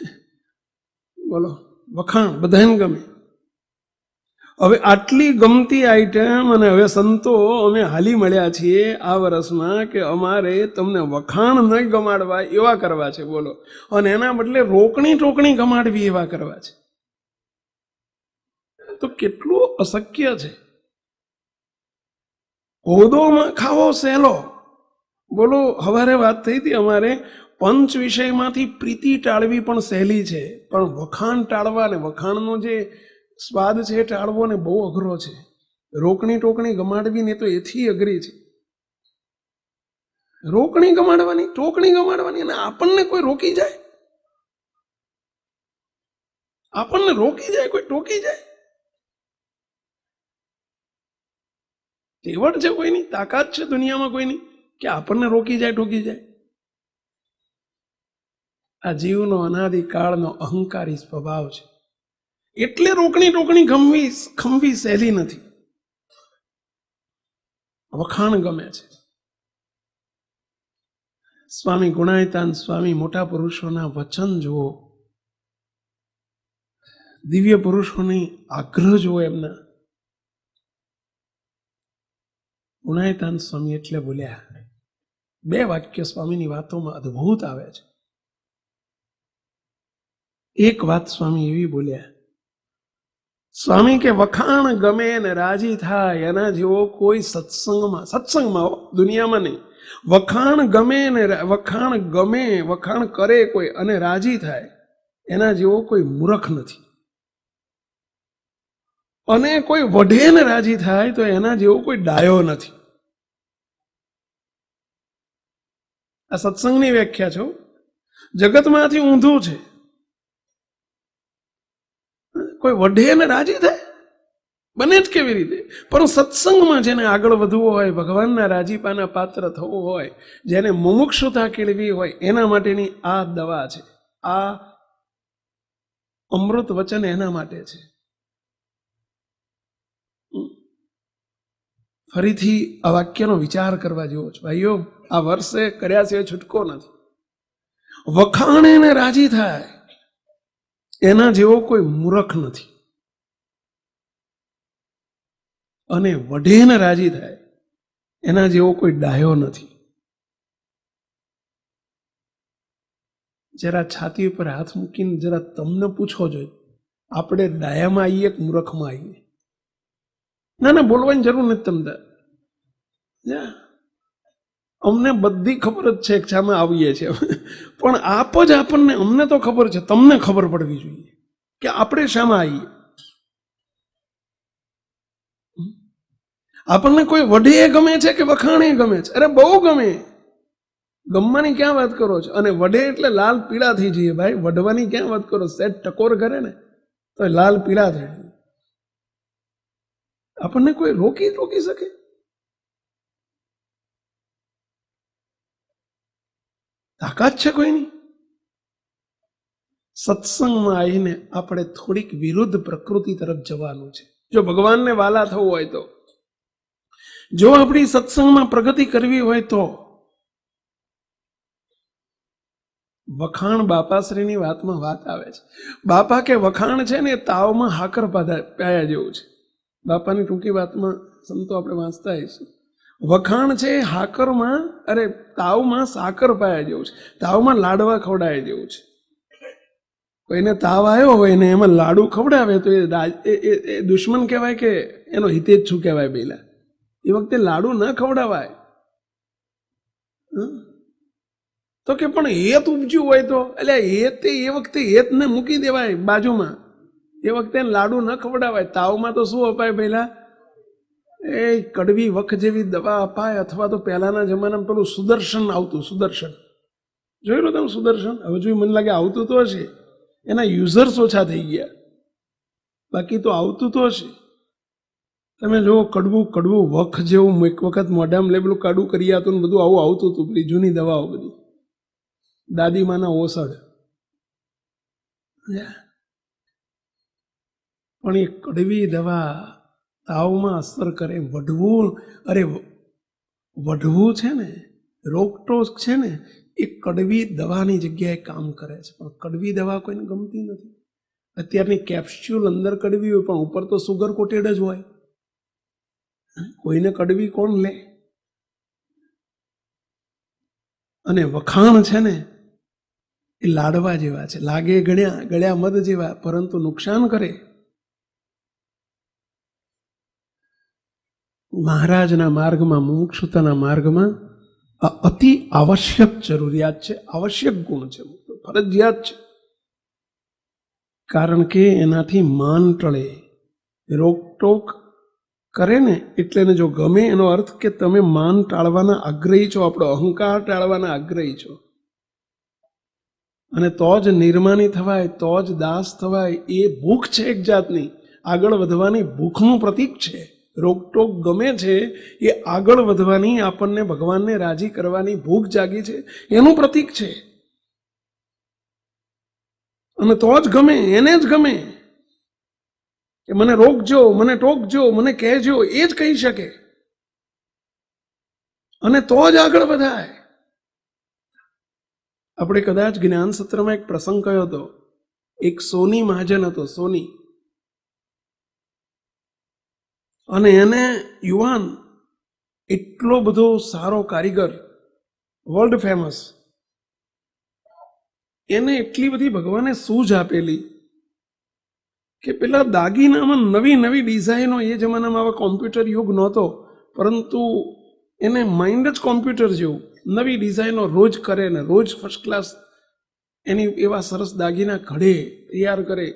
બોલો, વખાણ બધાને ગમે. હવે આટલી ગમતી આઈટમ, અને હવે સંતો અમે હાલી મળ્યા છીએ આ વર્ષમાં કે અમારે તમને વખાણ નહીં ગમાડવા એવા કરવા છે. બોલો, અને એના બદલે રોકણી ટોકણી ગમાડવી એવા કરવા છે. તો કેટલું અશક્ય છે. હોદોમાં ખાવો સહેલો. બોલો, હવારે વાત થઈ હતી અમારે, પંચ વિષયમાંથી પ્રીતિ ટાળવી પણ સહેલી છે, પણ વખાણ ટાળવા ને વખાણનો જે સ્વાદ છે એ ટાળવો ને બહુ અઘરો છે. રોકણી ટોકણી ગમાડવી ને તો એથી અઘરી છે. રોકણી ગમાડવાની, ટોકણી ગમાડવાની, અને આપણને કોઈ રોકી જાય, આપણને રોકી જાય, કોઈ ટોકી જાય. કેવડ છે કોઈની, તાકાત છે દુનિયામાં કોઈની કે આપણને રોકી જાય, ટોકી જાય? આ જીવનો અનાદિકાળનો અહંકારી સ્વભાવ છે. એટલે રોકણી ટોકણી ખમવી સહેલી નથી. વખાણ ગમે છે. સ્વામી ગુણાયતાન સ્વામી મોટા પુરુષોના વચન જુઓ, દિવ્ય પુરુષોની આગ્રહ જુઓ એમના. ગુણાયતાન સ્વામી એટલે બોલ્યા, 2 વાક્ય સ્વામીની વાતોમાં અદ્ભુત આવે છે. એક વાત સ્વામી એવી બોલ્યા, સ્વામી કે વખાણ ગમે ને રાજી થાય એના જેવો કોઈ સત્સંગમાં દુનિયામાં નહીં. વખાણ ગમે ને વખાણ કરે કોઈ અને રાજી થાય એના જેવો કોઈ મૂર્ખ નથી. અને કોઈ વઢે ને રાજી થાય તો એના જેવો કોઈ ડાયો નથી. આ સત્સંગની વ્યાખ્યા છે. જગતમાંથી ઊંધું છે. કોઈ વઢે ને રાજી થાય બને જ કેવી રીતે? પણ સત્સંગમાં જેને આગળ વધવું હોય, ભગવાનના રાજીપાના પાત્ર થવું હોય, જેને મુમુક્ષુતા કેળવી હોય, એના માટેની આ દવા છે. આ અમૃત વચન એના માટે છે. ફરીથી આ વાક્યનો વિચાર કરવા જેવો છે ભાઈઓ. આ વર્ષે કર્યા સિવાય છૂટકો નથી. વખાણે ને રાજી થાય એના જેવો કોઈ મૂર્ખ નથી, અને વઢે ને રાજી થાય એના જેવો કોઈ ડાયો નથી. જરા છાતી ઉપર હાથ મૂકીને જરા તમને પૂછો જોઈએ, આપણે ડાયામાં આવીએ કે મૂર્ખમાં આવીએ? ના, બોલવાની જરૂર નથી તમને. અમને બધી ખબર જ છે કે શામાં આવીએ છીએ, પણ આપ જ આપણને, અમને તો ખબર છે, તમને ખબર પડવી જોઈએ કે આપણે શામાં આવીએ. આપણને કોઈ વઢે ગમે છે કે વખાણે ગમે છે? અરે બહુ ગમે. ગમવાની ક્યાં વાત કરો છો? અને વઢે એટલે લાલ પીળા થઈ જઈએ ભાઈ. વઢવાની ક્યાં વાત કરો? સેટ ટકોર કરે ને તો લાલ પીળા થઈ જાય. આપણને કોઈ રોકી શકે? તાકાત છે કોઈની? સત્સંગમાં આવીને આપણે થોડીક વિરુદ્ધ પ્રકૃતિ તરફ જવાનું છે. જો ભગવાનને વાલા થવું હોય તો, જો આપણી સત્સંગમાં પ્રગતિ કરવી હોય તો, વખાણ બાપાશ્રીની વાતમાં વાત આવે છે. બાપા કે વખાણ છે ને તાવમાં હાકર પાયા જેવું છે. બાપાની ટૂંકી વાતમાં સંતો આપણે વાંચતા આવીશું. વખાણ છે હાકરમાં, તાવમાં સાકર પાયા જેવું છે. તાવમાં લાડવા ખવડાયા જેવું છે. કોઈને તાવ આવ્યો હોય ને એમાં લાડુ ખવડાવે તો એ દુશ્મન કહેવાય કે એનો હિતેચ્છુ કહેવાય? પહેલા એ વખતે લાડુ ન ખવડાવાય. તો કે પણ હેત ઉપજ્યું હોય તો, એટલે એ વખતે હેતને મૂકી દેવાય બાજુમાં. એ વખતે લાડુ ન ખવડાવાય. તાવમાં તો શું અપાય પહેલા? એ કડવી વખ જેવી દવા અપાય, અથવા તો પહેલાના જમાનામાં પેલું સુદર્શન આવતું. સુદર્શન જોઈ લો તમે? સુદર્શન હવે જોયું, મને લાગે આવતું તો હશે. એના યુઝર્સ ઓછા થઈ ગયા, બાકી તો આવતું તો હશે. તમે જો કડવું વખ જેવું એક વખત મોઢામાં લે, પેલું કાડું કરી આવતું ને બધું આવું આવતું હતું. પેલી જૂની દવાઓ બધી, દાદીમાના ઓસડ. પણ એ કડવી દવા તાવમાં અસર કરે. વઢવું છે ને, રોકટોક છે ને, એ કડવી દવાની જગ્યાએ કામ કરે છે. પણ કડવી દવા કોઈને ગમતી નથી. અત્યારની કેપ્સ્યુલ અંદર કડવી હોય પણ ઉપર તો સુગર કોટેડ જ હોય. કોઈને કડવી કોણ લે? અને વખાણ છે ને એ લાડવા જેવા છે. લાગે ગળ્યા મધ જેવા, પરંતુ નુકસાન કરે. મહારાજના માર્ગમાં, મુમુક્ષુતાના માર્ગમાં આ અતિ આવશ્યક જરૂરિયાત છે, આવશ્યક ગુણ છે, ફરજિયાત છે. કારણ કે એનાથી માન ટળે. રોકટોક કરે ને એટલે એને જો ગમે, એનો અર્થ કે તમે માન ટાળવાના આગ્રહી છો, આપણો અહંકાર ટાળવાના આગ્રહી છો. અને તો જ નિર્માની થવાય, તો જ દાસ થવાય. એ ભૂખ છે એક જાતની, આગળ વધવાની ભૂખનું પ્રતીક છે. રોકટોક ગમે છે એ આગળ વધવાની, આપણને ભગવાનને રાજી કરવાની ભૂખ જાગી છે એનું પ્રતીક છે. અને તો જ ગમે, એને જ ગમે કે મને રોકજો, મને ટોકજો, મને કહેજો, એ જ કહી શકે. અને તો જ આગળ વધાય. આપણે કદાચ જ્ઞાન સત્રમાં એક પ્રસંગ કયો હતો. એક સોની મહાજન હતો, સોની. અને એને યુવાન એટલો બધો સારો કારીગર, વર્લ્ડ ફેમસ, એને એટલી બધી ભગવાને સૂઝ આપેલી કે પેલા દાગીનામાં નવી નવી ડિઝાઇનો, એ જમાનામાં આવા કોમ્પ્યુટર યુગ નહોતો, પરંતુ એને માઇન્ડ જ કોમ્પ્યુટર જેવું, નવી ડિઝાઇનો રોજ કરે ને રોજ ફર્સ્ટ ક્લાસ એની એવા સરસ દાગીના ઘડે, તૈયાર કરે.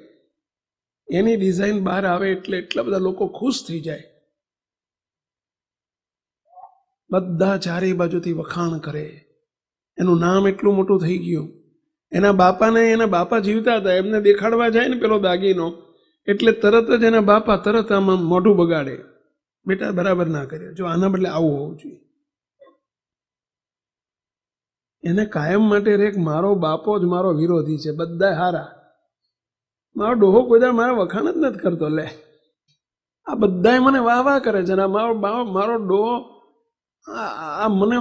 એની ડિઝાઇન બહાર આવે એટલે એટલા બધા લોકો ખુશ થઈ જાય. બધા ચારે બાજુથી વખાણ કરે. એનું નામ એટલું મોટું થઈ ગયું. એના બાપા જીવતા હતા, એમને દેખાડવા જાય ને પેલો દાગીનો, એટલે તરત જ એના બાપા તરત આમાં મોઢું બગાડે, બેટા બરાબર ના કર્યો, જો આના બદલે આવું હોવું જોઈએ. એને કાયમ માટે રેક મારો બાપો જ મારો વિરોધી છે, બધા હારા, મારો ડોહો કોઈ મારા વખાણ જ નથી કરતો. લે, આ બધા મને વાહ વાહ કરે છે, મારો ડોહો આ મને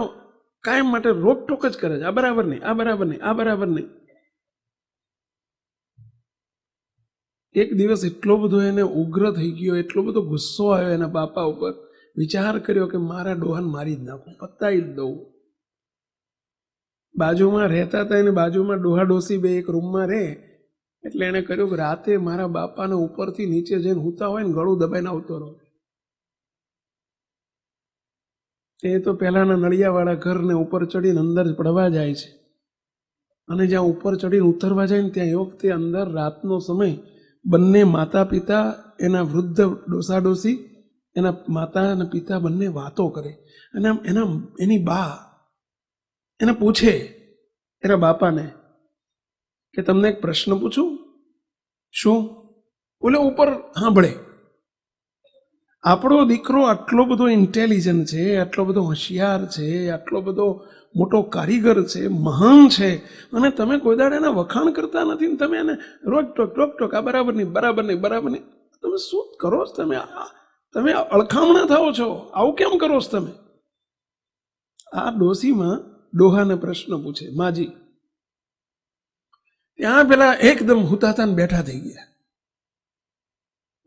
કાયમ માટે રોકટોક જ કરે છે, આ બરાબર નહીં, આ બરાબર નહીં, આ બરાબર નહીં. એક દિવસ એટલો બધો એને ઉગ્ર થઈ ગયો, એટલો બધો ગુસ્સો આવ્યો એના બાપા ઉપર. વિચાર કર્યો કે મારા ડોહાને મારી જ નાખું, પતાવી જ દઉં. બાજુમાં રહેતા હતા એને, બાજુમાં ડોહા ડોસી બે એક રૂમમાં રહે, એટલે એણે કર્યું કે રાતે મારા બાપાને ઉપરથી નીચે જઈને હુતા હોય ને ગળું દબાઈને આવતો રહો. એ તો પહેલાના નળિયાવાળા ઘરને ઉપર ચડીને અંદર પડવા જાય છે, અને જ્યાં ઉપર ચડીને ઉતરવા જાય ને ત્યાં એ વખતે અંદર રાતનો સમય બંને માતા પિતા, એના વૃદ્ધ ડોસા ડોસી, એના માતા અને પિતા બંને વાતો કરે. અને એની બા એને પૂછે એના બાપાને કે તમને એક પ્રશ્ન પૂછું? શું? બોલે ઉપર સાંભળે. આપણો દીકરો આટલો બધો ઇન્ટેલિજન્ટ છે, આટલો બધો હોશિયાર છે, આટલો બધો મોટો કારીગર છે, મહાન છે, અને તમે કોઈ દાડે એના વખાણ કરતા નથી ને તમે એને રોકટોક આ બરાબર નહીં, બરાબર નહીં, બરાબર નહીં. તમે શું કરો છો? તમે અળખામણા થાઓ છો, આવું કેમ કરો છો તમે? આ ડોસીમાં ડોહાને પ્રશ્ન પૂછે, માજી. ત્યાં પેલા એકદમ હુતાતા બેઠા થઈ ગયા.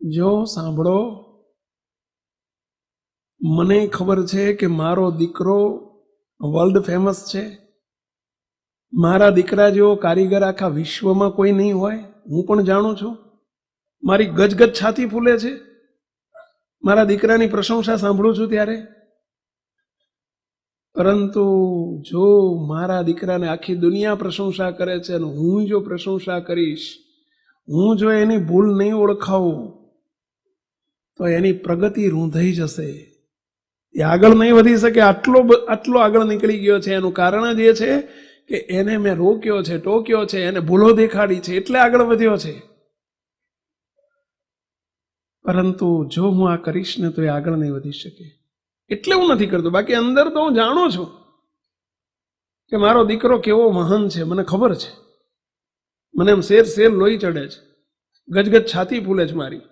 જો સાંભળો, મને ખબર છે કે મારો દીકરો વર્લ્ડ ફેમસ છે, મારા દીકરા જેવો કારીગર આખા વિશ્વમાં કોઈ નહીં હોય, હું પણ જાણું છું. મારી ગજગજ છાતી ફૂલે છે મારા દીકરાની પ્રશંસા સાંભળું છું ત્યારે. પરંતુ જો મારા દીકરાને આખી દુનિયા પ્રશંસા કરે છે અને હું જો પ્રશંસા કરીશ, હું જો એની ભૂલ નહીં ઓળખાવું, તો એની પ્રગતિ રૂંધાઈ જશે, એ આગળ નહીં વધી શકે. આટલો આગળ નીકળી ગયો છે. એનું કારણ જ એ છે કે એને મેં રોક્યો છે, ટોક્યો છે, એને ભૂલો દેખાડી છે, એટલે આગળ વધ્યો છે. પરંતુ જો હું આ કરીશ ને તો એ આગળ નહીં વધી શકે, એટલે હું નથી કરતો. બાકી અંદર તો હું જાણું છું કે મારો દીકરો કેવો મહાન છે, મને ખબર છે. મને એમ શેર લોહી ચડે છે, ગજગજ છાતી ફૂલે છે મારી.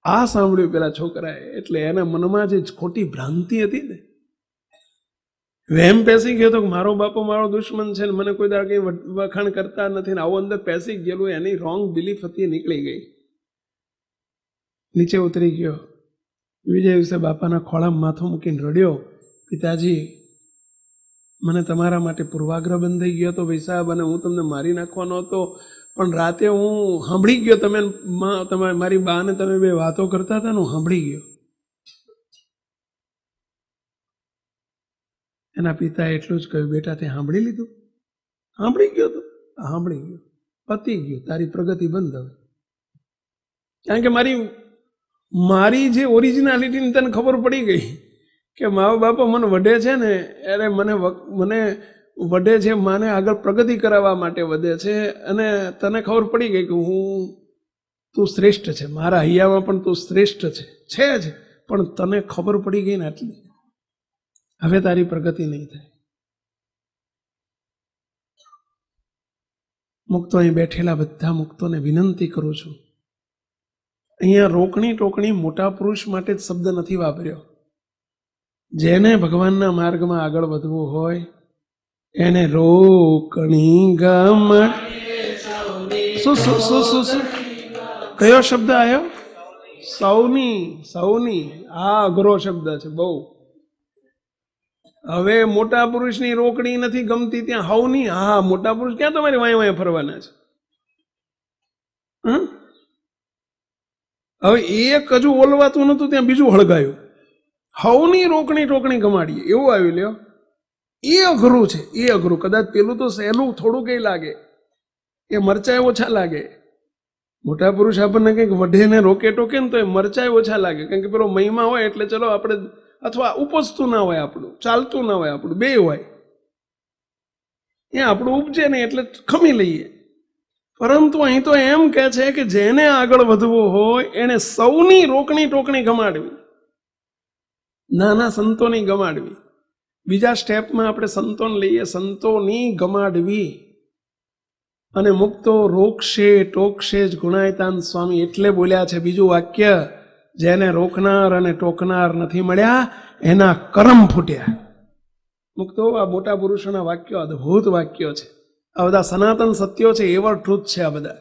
આ સાંભળ્યું પેલા છોકરાએ, એટલે એના મનમાં જે ખોટી ભ્રાંતિ હતી ને, વહેમ પેસી ગયો તો મારો બાપો મારો દુશ્મન છે ને મને કોઈ દાડ કંઈ વખાણ કરતા નથી ને આવું અંદર પેસી ગયેલું, એની રોંગ બિલીફ હતી, નીકળી ગઈ. નીચે ઉતરી ગયો. બીજા દિવસે બાપાના ખોળામાં માથું મૂકીને રડ્યો, પિતાજી મને તમારા માટે પૂર્વાગ્રહ બંધાઈ ગયો હતો ભાઈ સાહેબ, અને હું તમને મારી નાખવાનો હતો, પણ રાતે હું સાંભળી ગયો, તમે મારી બા ને તમે બે વાતો કરતા હતા ને, હું સાંભળી ગયો. એના પિતાએ એટલું જ કહ્યું, બેટા તે સાંભળી લીધું? સાંભળી ગયો તો સાંભળી ગયો, પતી ગયું, તારી પ્રગતિ બંધ હવે. કારણ કે મારી જે ઓરિજિનાલિટીની તને ખબર પડી ગઈ કે મા બાપા મને વઢે છે ને, અરે મને વઢે છે, માને આગળ પ્રગતિ કરાવવા માટે વધે છે, અને તને ખબર પડી ગઈ કે તું શ્રેષ્ઠ છે, મારા હૈયામાં પણ તું શ્રેષ્ઠ છે જ, પણ તને ખબર પડી ગઈ ને આટલી, હવે તારી પ્રગતિ નહીં થાય. મુક્તો અહીં બેઠેલા બધા મુક્તોને વિનંતી કરું છું, અહીંયા રોકણી ટોકણી મોટા પુરુષ માટે જ શબ્દ નથી વાપર્યો. જેને ભગવાનના માર્ગમાં આગળ વધવું હોય એને રોકણી ગમ. શું કયો શબ્દ આવ્યો? સૌની. આ અઘરો શબ્દ છે બહુ. હવે મોટા પુરુષની રોકણી નથી ગમતી, ત્યાં હવની. હા, મોટા પુરુષ ક્યાં તમારી વાય ફરવાના છે? હવે એક હજુ ઓલવાતું નતું, ત્યાં બીજું હળગાયું. હવની રોકણી ટોકણી ગમાડીએ એવું આવ્યું. લ્યો, એ અઘરું છે, એ અઘરું. કદાચ પેલું તો સહેલું થોડું કઈ લાગે, એ મરચાય ઓછા લાગે. મોટા પુરુષ આપણને કંઈક વઢે ને રોકે ટોકે ને તો એ મરચાય ઓછા લાગે, કારણ કે પેલો મહિમા હોય એટલે ચલો આપણે, અથવા ઉપજતું ના હોય આપણું, ચાલતું ના હોય આપણું, બે હોય, એ આપણું ઉપજે નહીં એટલે ખમી લઈએ. પરંતુ અહીં તો એમ કહે છે કે જેને આગળ વધવું હોય એને સૌની રોકણી ટોકણી ગમાડવી, નાના સંતોની ગમાડવી. બીજા સ્ટેપમાં આપણે સંતોને લઈએ, સંતોની ગમાડવી. અને મુક્તો રોકશે ટોકશે જ ગુણાયતાન સ્વામી એટલે બોલ્યા છે બીજું વાક્ય, જેને રોકનાર અને ટોકનાર નથી મળ્યા એના કરમ ફૂટ્યા. મુક્તો આ મોટા પુરુષોના વાક્યો અદ્ભુત વાક્યો છે. આ બધા સનાતન સત્યો છે, એવર ટ્રુથ છે આ બધા.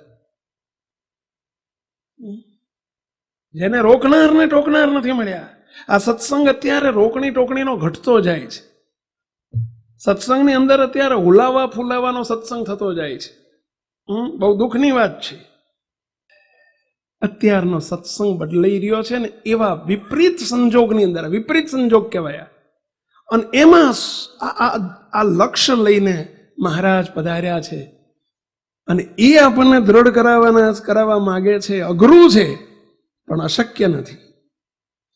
જેને રોકનાર ને ટોકનાર નથી મળ્યા. આ સત્સંગ અત્યારે રોકણી ટોકણીનો ઘટતો જાય છે. સત્સંગની અંદર અત્યારે હુલાવા ફૂલાવાનો સત્સંગ થતો જાય છે. બહુ દુઃખની વાત છે. અત્યારનો સત્સંગ બદલાઈ રહ્યો છે ને એવા વિપરીત સંજોગની અંદર, વિપરીત સંજોગ કહેવાય. અને એમાં આ લક્ષ્ય લઈને મહારાજ પધાર્યા છે અને એ આપણને દ્રઢ કરાવવા માગે છે. અઘરું છે પણ અશક્ય નથી.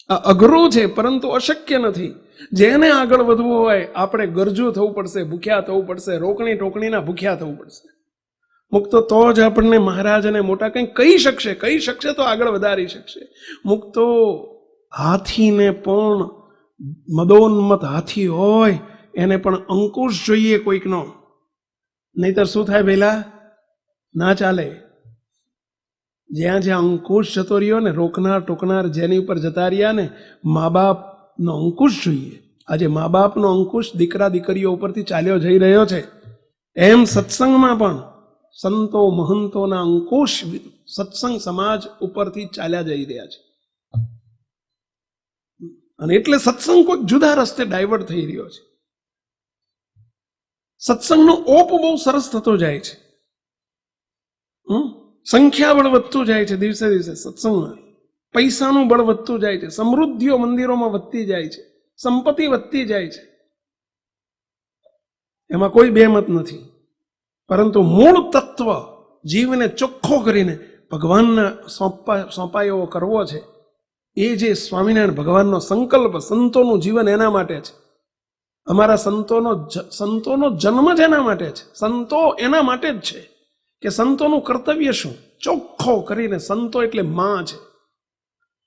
આ અઘરું છે પરંતુ અશક્ય નથી. જેને આગળ વધવું હોય આપણે ગરજુ થવું પડશે, ભૂખ્યા થવું પડશે, રોકણી ટોકણીના ભૂખ્યા થવું પડશે. મુક્તો તો જ આપણને મહારાજ અને મોટા કંઈ કહી શકશે તો આગળ વધારી શકશે. મુક્તો હાથીને પણ, મદોન્મત હાથી હોય એને પણ અંકુશ જોઈએ કોઈકનો, નહીતર શું થાય પહેલા? ના ચાલે. જ્યાં જ્યાં અંકુશ જતો રહ્યો ને, રોકનાર ટોકનાર જેની ઉપર જતા રહ્યા ને, મા બાપનો અંકુશ જોઈએ. આજે મા બાપનો અંકુશ દીકરા દીકરીઓ ઉપરથી ચાલ્યો જઈ રહ્યો છે, એમ સત્સંગમાં પણ સંતો મહંતોના અંકુશ સત્સંગ સમાજ ઉપરથી ચાલ્યા જઈ રહ્યા છે. અને એટલે સત્સંગ કોઈક જુદા રસ્તે ડાયવર્ટ થઈ રહ્યો છે. સત્સંગનો ઓપ બહુ સરસ થતો જાય છે. સંખ્યાબળ વધતું જાય છે દિવસે દિવસે સત્સંગમાં. પૈસાનું બળ વધતું જાય છે, સમૃદ્ધિઓ મંદિરોમાં વધતી જાય છે, સંપત્તિ વધતી જાય છે. એમાં કોઈ બેમત નથી. પરંતુ મૂળ તત્વ જીવને ચોખ્ખો કરીને ભગવાનના સોંપાયો કરવો છે. એ જે સ્વામિનારાયણ ભગવાનનો સંકલ્પ, સંતોનું જીવન એના માટે છે. અમારા સંતોનો જન્મ જ એના માટે છે. સંતો એના માટે જ છે કે સંતોનું કર્તવ્ય શું ચોખ્ખો કરીને. સંતો એટલે માં છે.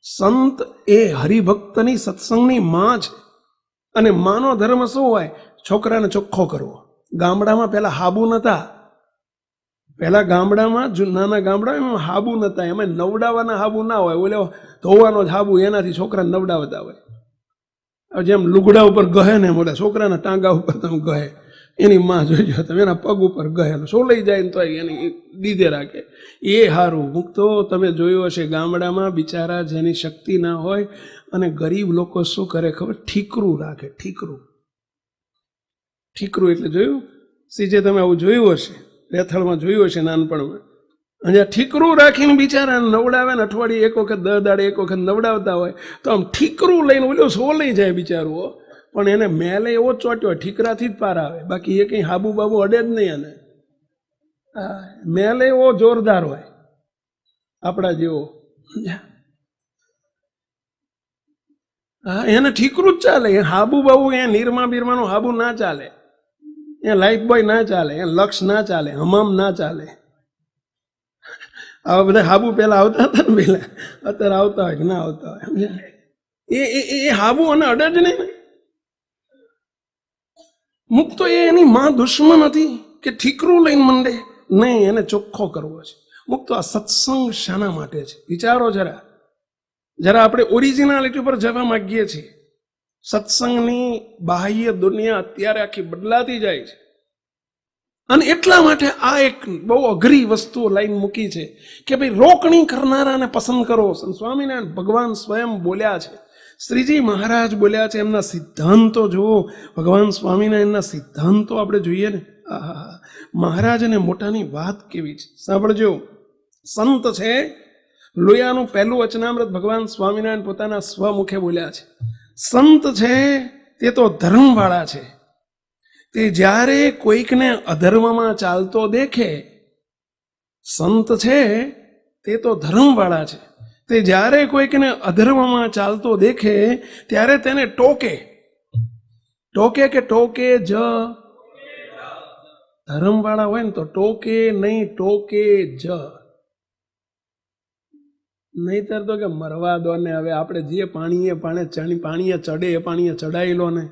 સંત એ હરિભક્તની સત્સંગની માં છે. અને માનો ધર્મ શું હોય? છોકરાને ચોખ્ખો કરવો. ગામડામાં પહેલા હાબુ નતા. પહેલા ગામડામાં, નાના ગામડામાં હાબુ નતા. એમાં નવડાવવાના હાબુ ના હોય, ઓલો ધોવાનો જ હાબુ, એનાથી છોકરાને નવડાવતા હોય. જેમ લુગડા ઉપર ગહે ને, મોટા છોકરાના ટાંગા ઉપર તમે ગહે, એની માં જોઈજો તમે, એના પગ ઉપર ગહેલો સો લઈ જાય ને તો એની દીધે રાખે. એ હારું. મુક્તો તમે જોયું હશે ગામડામાં બિચારા જેની શક્તિ ના હોય અને ગરીબ લોકો શું કરે ખબર? ઠીકરું રાખે. ઠીકરું એટલે જોયું? સીજે તમે આવું જોયું હશે, રેથળમાં જોયું હશે નાનપણમાં. અને ઠીકરું રાખીને બિચારા નવડાવે ને, અઠવાડિયે એક વખત, 10 દાડે એક વખત નવડાવતા હોય તો આમ ઠીકરું લઈને ઓલો સો લઈ જાય બિચારું. પણ એને મેલે એવો ચોટ્યો, ઠીકરાથી જ પાર આવે, બાકી એ કંઈ હાબુ બાબુ અડે જ નહીં. એને મેલે એવો જોરદાર હોય આપણા જેવો. હા, એને ઠીકરું જ ચાલે. એ હાબુ બાબુ એ નિરમા બીરમાનું હાબુ ના ચાલે, એ લાઈફ બોય ના ચાલે, એ લક્ષ ના ચાલે, હમામ ના ચાલે. આવા બધા હાબુ પેલા આવતા હતા ને, પેલા અત્યારે આવતા હોય કે ના આવતા હોય, એ હાબુ અને અડે જ નહીં ને. મુક્તો એની માં દુશ્મન હતી કે ઠીકરું લઈને મંડે, નહીં, એને ચોખ્ખો કરવો છે. મુક્તો આ સત્સંગ શાના માટે છે વિચારો જરા. આપણે ઓરિજિનાલિટી પર જવા માંગીએ છીએ. સત્સંગની બાહ્ય દુનિયા અત્યારે આખી બદલાતી જાય છે, અને એટલા માટે આ એક બહુ અઘરી વસ્તુ લાઈન મૂકી છે કે ભાઈ રોકણી કરનારાને પસંદ કરો. સ્વામિનારાયણ ભગવાન સ્વયં બોલ્યા છે, શ્રીજી મહારાજ બોલ્યા છે, એમના સિદ્ધાંતો જુઓ. ભગવાન સ્વામિનારાયણના સિદ્ધાંતો આપણે જોઈએ ને, મહારાજ અને મોટાની વાત કેવી છે સાંભળજો. સંત છે, લોયાનું પહેલું વચનામૃત ભગવાન સ્વામિનારાયણ પોતાના સ્વમુખે બોલ્યા છે. સંત છે તે તો ધર્મવાળા છે, તે જ્યારે કોઈકને અધર્મમાં ચાલતો દેખે. સંત છે તે તો ધર્મવાળા છે, તે જ્યારે કોઈકને અધર્મમાં ચાલતો દેખે ત્યારે તેને ટોકે. ટોકે કે ટોકે જ. ધર્મવાળા હોય ને તો ટોકે નહીં, ટોકે જ. નહીતર તો કે મરવા દો ને, હવે આપણે જે પાણીએ ચડે એ પાણીએ ચડાઈ લો ને.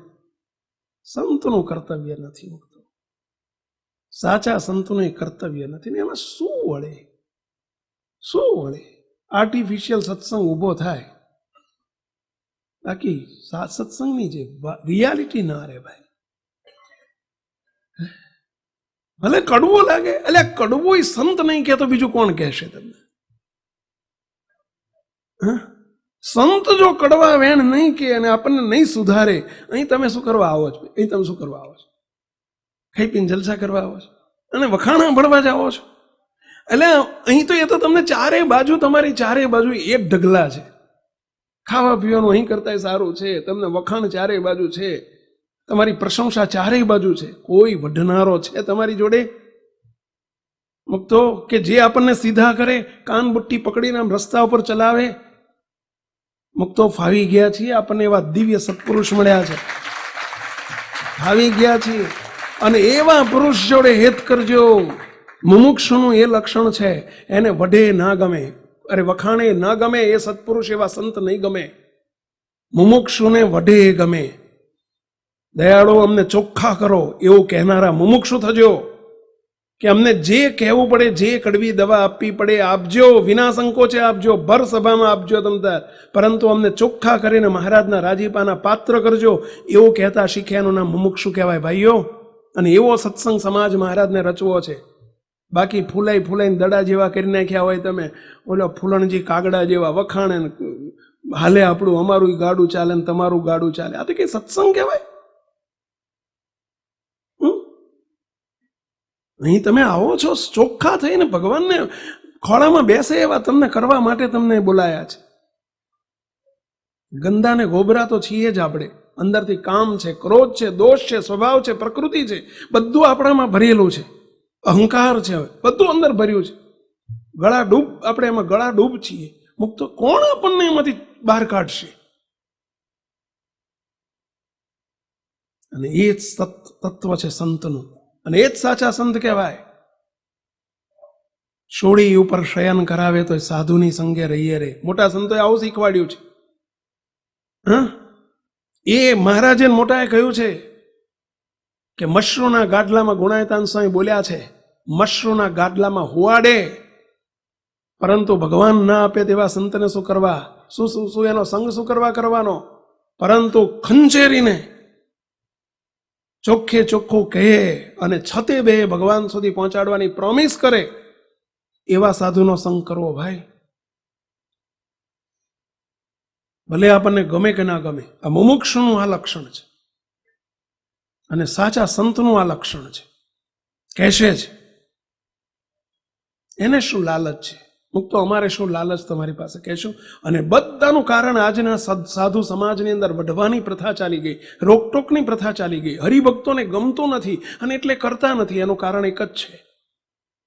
સંતનું કર્તવ્ય નથી મુકતો, સાચા સંતનું એ કર્તવ્ય નથી ને. એમાં શું વળે, શું વળે? આર્ટિફિશિયલ સત્સંગ ઊભો થાય, બાકી સત્સંગની જે રિયાલિટી ના રે ભાઈ. ભલે કડવો લાગે, એટલે કડવો સંત નહીં કહેતો, બીજું કોણ કહેશે તમને? સંત જો કડવા વેણ નહીં કે અને આપણને નહીં સુધારે, અહીં તમે શું કરવા આવો છો? અહીં તમે શું કરવા આવો છો? ખાઈ પીને જલસા કરવા આવો છો અને વખાણા ભળવા જ આવો છો? એટલે અહીં તો એ તો તમને ચારે બાજુ, તમારી ચારે બાજુ એક ઢગલા છે. ખાવા પીવાનું અહીં કરતા સારું છે, તમને વખાણ ચારે બાજુ છે, તમારી પ્રશંસા ચારે બાજુ છે. કોઈ વઢનારો છે તમારી જોડે મુક્તો કે જે આપણને સીધા કરે, કાન બુટ્ટી પકડીને રસ્તા ઉપર ચલાવે? મુક્તો ફાવી ગયા છીએ, આપણને એવા દિવ્ય સત્પુરુષ મળ્યા છે, ફાવી ગયા છીએ. અને એવા પુરુષ જોડે હેત કરજો. મુમુક્ષુનું એ લક્ષણ છે, એને વઢે ના ગમે, અરે વખાણે ના ગમે, એ સત્પુરુષ એવા સંત નહીં ગમે. મુમુક્ષુને વઢે ગમે. દયાળુ અમને ચોખ્ખા કરો એવું કહેનારા મુમુક્ષુ થજો, કે અમને જે કહેવું પડે, જે કડવી દવા આપવી પડે આપજો, વિના સંકોચે આપજો, ભર સભામાં આપજો તમતાર, પરંતુ અમને ચોખ્ખા કરીને મહારાજના રાજીપાના પાત્ર કરજો, એવું કહેતા શીખ્યાનું નામ મુમુક્ષુ કહેવાય ભાઈઓ. અને એવો સત્સંગ સમાજ મહારાજને રચવો છે. બાકી ફૂલાઈને દડા જેવા કરી નાખ્યા હોય તમે, ઓલો ફૂલણજી કાગડા જેવા વખાણે હાલે આપણું, અમારું ગાડું ચાલે ને તમારું ગાડું ચાલે. આ તો કઈ સત્સંગ કહેવાય? અહીં તમે આવો છો ચોખ્ખા થઈને ભગવાનને ખોળામાં બેસે એવા તમને કરવા માટે તમને બોલાયા છે. ગંદા ને ગોબરા તો છીએ જ આપણે. અંદરથી કામ છે, ક્રોધ છે, દોષ છે, સ્વભાવ છે, પ્રકૃતિ છે, બધું આપણામાં ભરેલું છે. અહંકાર છે, બધું અંદર ભર્યું છે. ગળા ડૂબ, આપણે એમાં ગળા ડૂબ છીએ. મુક્ત કોણ આપણને એમાંથી બહાર કાઢશે? અને એ જ તત્વ છે સંતનું, અને એ જ સાચા સંત કહેવાય. સોળી ઉપર શયન કરાવે તો સાધુની સંગે રહીએ રે. મોટા સંતોએ આવું શીખવાડ્યું છે. એ મહારાજે મોટાએ કહ્યું છે કે મશરૂના ગાડલામાં ગુણાયતાન સ્વામી બોલ્યા છે, મશરૂના ગાડલામાં હુવાડે, પરંતુ ભગવાન ના આપે તેવા સંતને શું કરવા? શું એનો સંગ શું કરવાનો? પરંતુ ખંચેરીને ચોખ્ખે ચોખ્ખું કહે અને છતે બે ભગવાન સુધી પહોંચાડવાની પ્રોમિસ કરે, એવા સાધુનો સંગ કરવો ભાઈ. ભલે આપણને ગમે કે ના ગમે. આ મુમુક્ષુનું આ લક્ષણ છે, અને સાચા સંતનું આ લક્ષણ છે. કહેશે જ એને શું લાલચ છે? મુક્તો અમારે શું લાલચ તમારી પાસે કહેશું? અને બધાનું કારણ આજના સાધુ સમાજની અંદર વઢવાની પ્રથા ચાલી ગઈ, રોકટોકની પ્રથા ચાલી ગઈ. હરિભક્તોને ગમતું નથી અને એટલે કરતા નથી. એનું કારણ એક જ છે,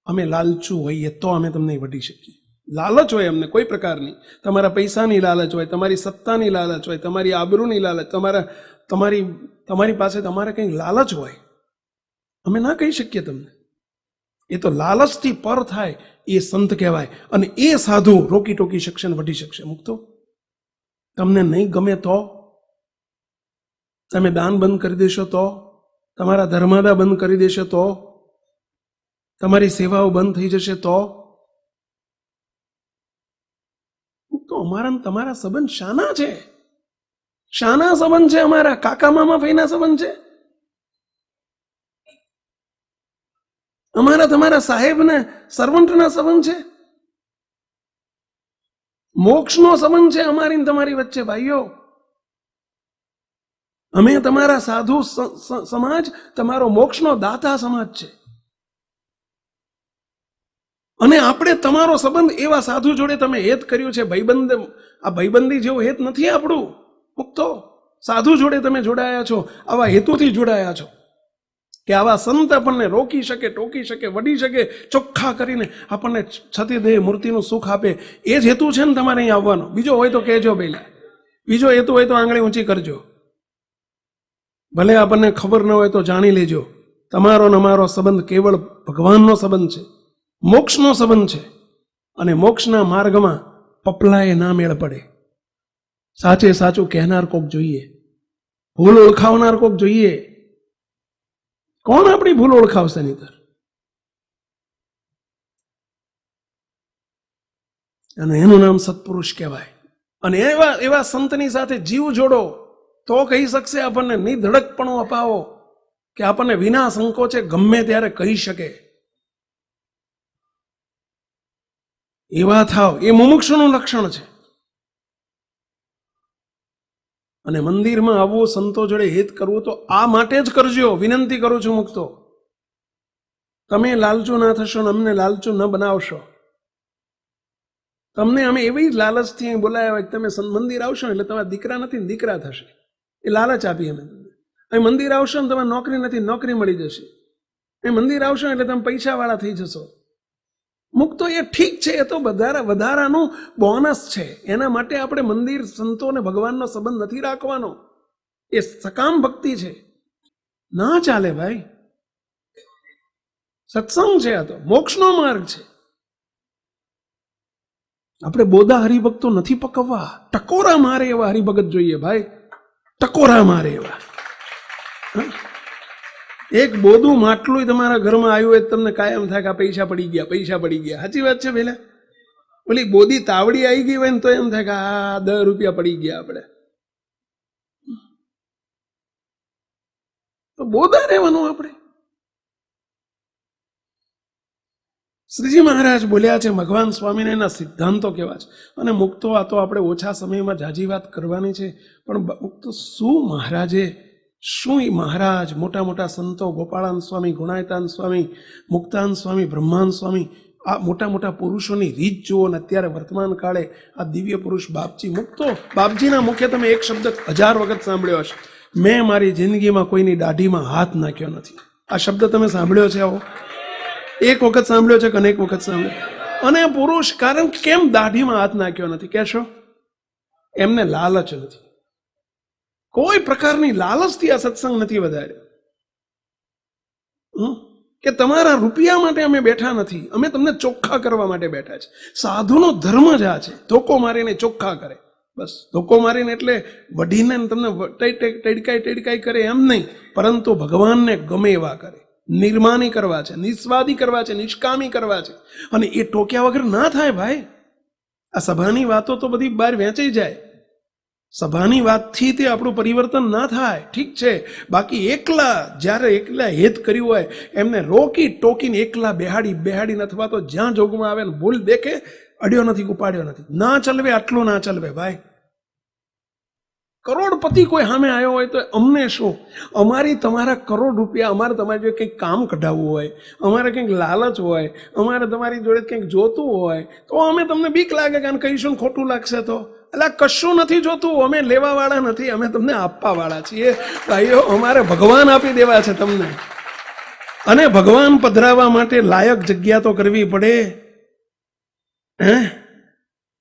અમે લાલચુ હોઈએ તો અમે તમને વઢી શકીએ. લાલચ હોય અમને કોઈ પ્રકારની, તમારા પૈસાની લાલચ હોય, તમારી સત્તાની લાલચ હોય, તમારી આબરૂની લાલચ, તમારી પાસે તમારે કંઈ લાલચ હોય, અમે ના કહી શકીએ તમને. એ તો લાલચથી પર થાય એ સંત કહેવાય. અને એ સાધુ રોકી ટોકી શકશે ને વઢી શકશે. મુક્તો તમને નહીં ગમે તો તમે દાન બંધ કરી દેશો, તો તમારા ધર્માદા બંધ કરી દેશો, તો તમારી સેવાઓ બંધ થઈ જશે, તો અમારા તમારા સંબંધ શાના છે? શાના સંબંધ છે? અમારા કાકા મામા ભાઈના સંબંધ છે? અમારા તમારા સાહેબને સર્વન્ટના સંબંધ છે? મોક્ષનો સંબંધ છે અમારી તમારી વચ્ચે ભાઈઓ. અમે તમારા સાધુ સમાજ તમારો મોક્ષનો દાતા સમાજ છે. અને આપણે તમારો સંબંધ એવા સાધુ જોડે તમે હેત કર્યું છે. ભાઈબંધ, આ ભાઈબંધી જેવું હેત નથી આપણું. મુક્તો સાધુ જોડે તમે જોડાયા છો, આવા હેતુથી જોડાયા છો કે આવા સંત આપણને રોકી શકે, ટોકી શકે, વઢી શકે, ચોખ્ખા કરીને આપણને છતીદેહ મૂર્તિનું સુખ આપે. એ જ હેતુ છે ને તમારે અહીં આવવાનો. બીજો હોય તો કહેજો પહેલા, બીજો હેતુ હોય તો આંગળી ઊંચી કરજો. ભલે આપણને ખબર ન હોય તો જાણી લેજો, તમારો ને અમારો સંબંધ કેવળ ભગવાનનો સંબંધ છે, મોક્ષનો સંબંધ છે. અને મોક્ષના માર્ગમાં પપલાએ ના મેળ પડે. સાચે સાચું કહેનાર કોક જોઈએ, ભૂલ ઓળખાવનાર કોક જોઈએ. કોણ આપણી ભૂલ ઓળખાવશે? નહીતર. અને એનું નામ સત્પુરુષ કહેવાય. અને એવા સંતની સાથે જીવ જોડો તો કહી શકશે આપણને. નિધડકપણું અપાવો કે આપણને વિના સંકોચે ગમે ત્યારે કહી શકે. એવા થાવ, એ મુમુક્ષુનું લક્ષણ છે. અને મંદિરમાં આવવું, સંતો જોડે હિત કરવું તો આ માટે જ કરજો. વિનંતી કરું છું મુક્તો. તમે લાલચુ ના થશો ને અમને લાલચુ ન બનાવશો. તમને અમે એવી લાલચથી બોલાયા હોય કે તમે મંદિર આવશો એટલે તમારા દીકરા નથી ને દીકરા થશે, એ લાલચ આપી અમે તમને. અહીં મંદિર આવશો ને તમે નોકરી નથી, નોકરી મળી જશે. એ મંદિર આવશો એટલે તમે પૈસાવાળા થઈ જશો. મુક્તો એ ઠીક છે, એ તો વધારાનું બોનસ છે. એના માટે આપણે મંદિર, સંતો અને ભગવાનનો સંબંધ નથી રાખવાનો. એ સકામ ભક્તિ છે. ના ચાલે ભાઈ. સત્સંગ છે, આ તો મોક્ષનો માર્ગ છે. આપણે બોધા હરિભક્તો નથી પકવવા. ટકોરા મારે એવા હરિભગત જોઈએ ભાઈ, ટકોરા મારે એવા. એક બોધું માટલું તમારા ઘરમાં આવ્યું હોય તમને કાયમ થાય કે પૈસા પડી ગયા, પૈસા પડી ગયા. સાચી વાત છે પેલા? ઓલી બોધી તાવડી આવી ગઈ હોય ને તો એમ થાય કે આ 10 રૂપિયા પડી ગયા આપણે. તો બોધા રહેવાનું આપણે. શ્રીજી મહારાજ બોલ્યા છે, ભગવાન સ્વામીને એના સિદ્ધાંતો કેવા છે. અને મુક્તો આ તો આપણે ઓછા સમયમાં જાજી વાત કરવાની છે, પણ મુક્તો શું મહારાજે, શું એ મહારાજ, મોટા મોટા સંતો, ગોપાળાન સ્વામી, ગુણાયતાન સ્વામી, મુક્તાન સ્વામી, બ્રહ્માન સ્વામી, આ મોટા મોટા પુરુષોની રીત જુઓ. ને અત્યારે વર્તમાન કાળે આ દિવ્ય પુરુષ બાપજી. મુક્તો બાપજીના મુખે તમે એક શબ્દ 1000 વખત સાંભળ્યો હશે, મેં મારી જિંદગીમાં કોઈની દાઢીમાં હાથ નાખ્યો નથી. આ શબ્દ તમે સાંભળ્યો છે? આવો એક વખત સાંભળ્યો છે કે અનેક વખત સાંભળ્યો? અને પુરુષ કારણ કેમ દાઢીમાં હાથ નાખ્યો નથી કહેશો? એમને લાલચ નથી. કોઈ પ્રકારની લાલચથી આ સત્સંગ નથી વધાર્યો. કે તમારા રૂપિયા માટે અમે બેઠા નથી, અમે તમને ચોખ્ખા કરવા માટે બેઠા છે. સાધુનો ધર્મ જ આ છે, ધોકો મારીને ચોખ્ખા કરે. બસ ધોકો મારીને એટલે વઢીને તમને ટેડકાઈ કરે એમ નહીં, પરંતુ ભગવાનને ગમે એવા કરે. નિર્માની કરવા છે, નિસ્વાદી કરવા છે, નિષ્કામી કરવા છે. અને એ ટોક્યા વગર ના થાય ભાઈ. આ સભાની વાતો તો બધી બહાર વેચાઈ જાય. સભાની વાતથી તે આપણું પરિવર્તન ના થાય, ઠીક છે. બાકી જ્યારે એકલા હેત કર્યું હોય એમને રોકી ટોકીને એકલા બેહાડીને અથવા તો જ્યાં જોગમાં આવે ને ભૂલ દેખે, અડ્યો નથી, ઉપાડ્યો નથી, ના ચલવે, આટલું ના ચલવે ભાઈ. કરોડપતિ કોઈ સામે આવ્યો હોય તો અમને શું? અમારી તમારા કરોડ રૂપિયા, અમારે તમારી જોડે કંઈક કામ કઢાવવું હોય, અમારે કંઈક લાલચ હોય, અમારે તમારી જોડે કંઈક જોતું હોય તો અમે તમને બીક લાગે કે આને કહીશું ને ખોટું લાગશે તો. એટલે કશું નથી જોતું, અમે લેવાવાળા નથી, અમે તમને આપવાવાળા છીએ ભાઈઓ. અમારે ભગવાન આપી દેવા છે તમને, અને ભગવાન પધરાવવા માટે લાયક જગ્યા તો કરવી પડે.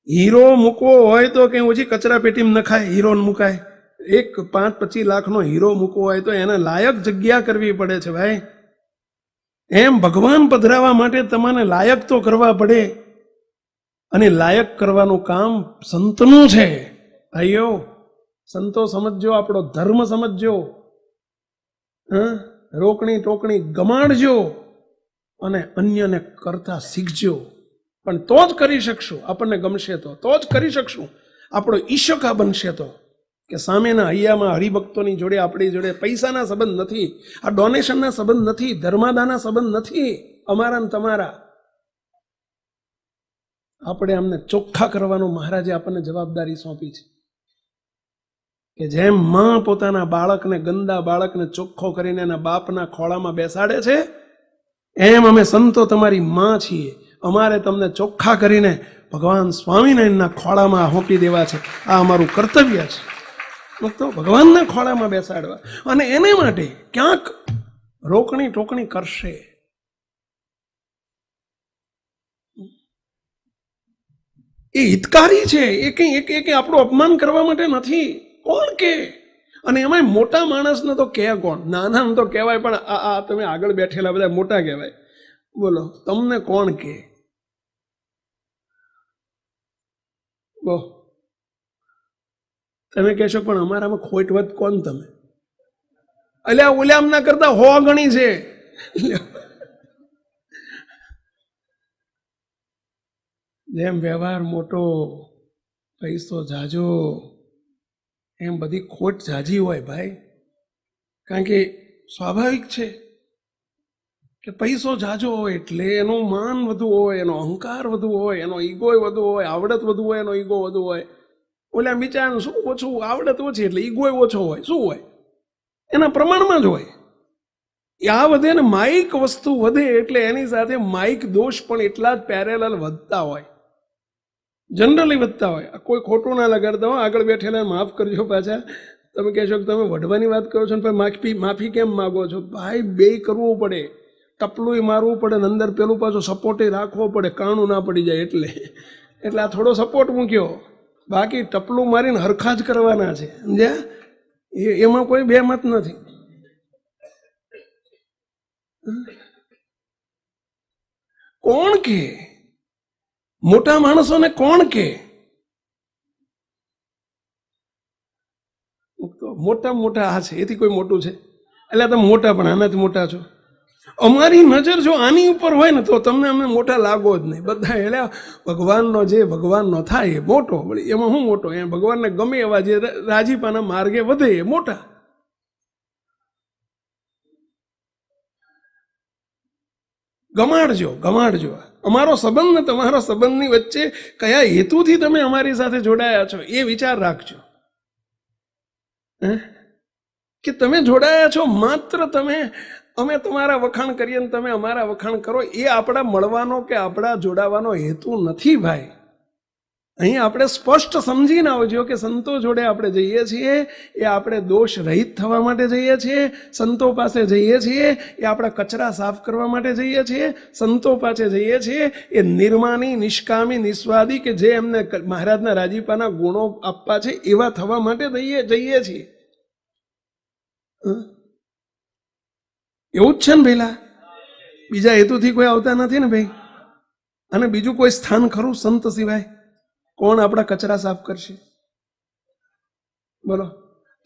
હીરો મૂકવો હોય તો કઈ ઓછી કચરા પેટીમાં નખાય, હીરો મુકાય. 5-25 લાખનો હીરો મૂકવો હોય તો એને લાયક જગ્યા કરવી પડે છે ભાઈ. એમ ભગવાન પધરાવવા માટે તમને લાયક તો કરવા પડે, અને લાયક કરવાનું કામ સંતનું છે ભાઈઓ. સંતો સમજજો, આપણો ધર્મ સમજજો, રોકણી ટોકણી ગમાડજો અને અન્યને કરતા શીખજો. પણ તો જ કરી શકશું, આપણને ગમશે તો જ કરી શકશું. આપણો ઈશકા બનશે તો, કે સામેના હૈયામાં હરિભક્તોની જોડે આપણી જોડે પૈસાના સંબંધ નથી, આ ડોનેશનના સંબંધ નથી, ધર્માદાના સંબંધ નથી અમારા ને તમારા. આપણે અમને ચોખ્ખા કરવાનું મહારાજે આપણને જવાબદારી સોંપી છે, કે જેમ માં પોતાના બાળકને, ગંદા બાળકને ચોખ્ખો કરીને એના બાપના ખોળામાં બેસાડે છે, એમ અમે સંતો તમારી માં છીએ. અમારે તમને ચોખ્ખા કરીને ભગવાન સ્વામિનારાયણના ખોળામાં સોંપી દેવા છે. આ અમારું કર્તવ્ય છે, તો ભગવાનના ખોળામાં બેસાડવા. અને એને માટે ક્યાંક રોકણી ટોકણી કરશે, એ હિતકારી છે, એ કંઈ આપણું અપમાન કરવા માટે નથી. કોણ કે? અને એમાં મોટા માણસને તો કહે કોણ? નાના તો કહેવાય, પણ આ તમે આગળ બેઠેલા બધા મોટા કહેવાય. બોલો, તમને કોણ કે? બો તમે કહેશો પણ અમારામાં ખોટ વધ કોણ? તમે અલ્યા ઓલામ ના કરતા 100 ગણી છે. જેમ વ્યવહાર મોટો, પૈસો જાજો, એમ બધી ખોટ જાજી હોય ભાઈ. કારણ કે સ્વાભાવિક છે કે પૈસો જાજો હોય એટલે એનું માન વધુ હોય, એનો અહંકાર વધુ હોય, એનો ઈગો વધુ હોય, આવડત વધુ હોય, એનો ઈગો વધુ હોય. ઓલા બિચારાનું શું ઓછું, આવડત ઓછી એટલે ઈગો ઓછો હોય. શું હોય? એના પ્રમાણમાં જ હોય. આ વધે ને માઇક વસ્તુ વધે એટલે એની સાથે માઇક દોષ પણ એટલા જ પેરેલલ વધતા હોય, જનરલી વધતા હોય. કોઈ ખોટું ના લગાડતા હોય. આગળ બેઠેલા માફ કરજો, પાછા તમે કહેશો કે તમે વઢવાની વાત કરો છો ને માફી કેમ માગો છો? ભાઈ, બે કરવું પડે, ટપલું મારવું પડે ને અંદર પેલું પાછું સપોર્ટ રાખવો પડે, કાણું ના પડી જાય એટલે આ થોડો સપોર્ટ મૂક્યો. બાકી ટપલું મારીને હરખા જ કરવાના છે, સમજ્યા? એમાં કોઈ બે મત નથી. કોણ કે? મોટા માણસોને કોણ કે? મોટા આ છે, એથી કોઈ મોટું છે? એટલે તમે મોટા, પણ આનાથી મોટા છો. અમારી નજર જો આની ઉપર હોય ને તો તમને અમે મોટા લાગો જ નહીં બધા. એટલે ભગવાનનો જે ભગવાનનો થાય એ મોટો, એમાં હું મોટો? એમ ભગવાનને ગમે એવા જે રાજીપાના માર્ગે વધે એ મોટા. ગમાડજો. અમારો સંબંધ ને તમારો સંબંધની વચ્ચે કયા હેતુથી તમે અમારી સાથે જોડાયા છો એ વિચાર રાખજો. કે તમે જોડાયા છો માત્ર અમે તમારા વખાણ કરીએ ને તમે અમારા વખાણ કરો, એ આપણા મળવાનો કે આપણા જોડાવાનો હેતુ નથી ભાઈ. અહીં આપણે સ્પષ્ટ સમજીને આવજો કે સંતો જોડે આપણે જઈએ છીએ એ આપણે દોષ રહિત થવા માટે જઈએ છીએ. સંતો પાસે જઈએ છીએ એ આપણા કચરા સાફ કરવા માટે જઈએ છીએ. સંતો પાસે જઈએ છીએ એ નિર્માની, નિષ્કામી, નિસ્વાદી, કે જે એમને મહારાજના રાજીપાના ગુણો આપવા છે એવા થવા માટે જઈએ છીએ. એવું જ છે ને પેલા? બીજા હેતુથી કોઈ આવતા નથી ને ભાઈ. અને બીજું કોઈ સ્થાન ખરું સંત સિવાય? કોણ આપણા કચરા સાફ કરશે? બોલો.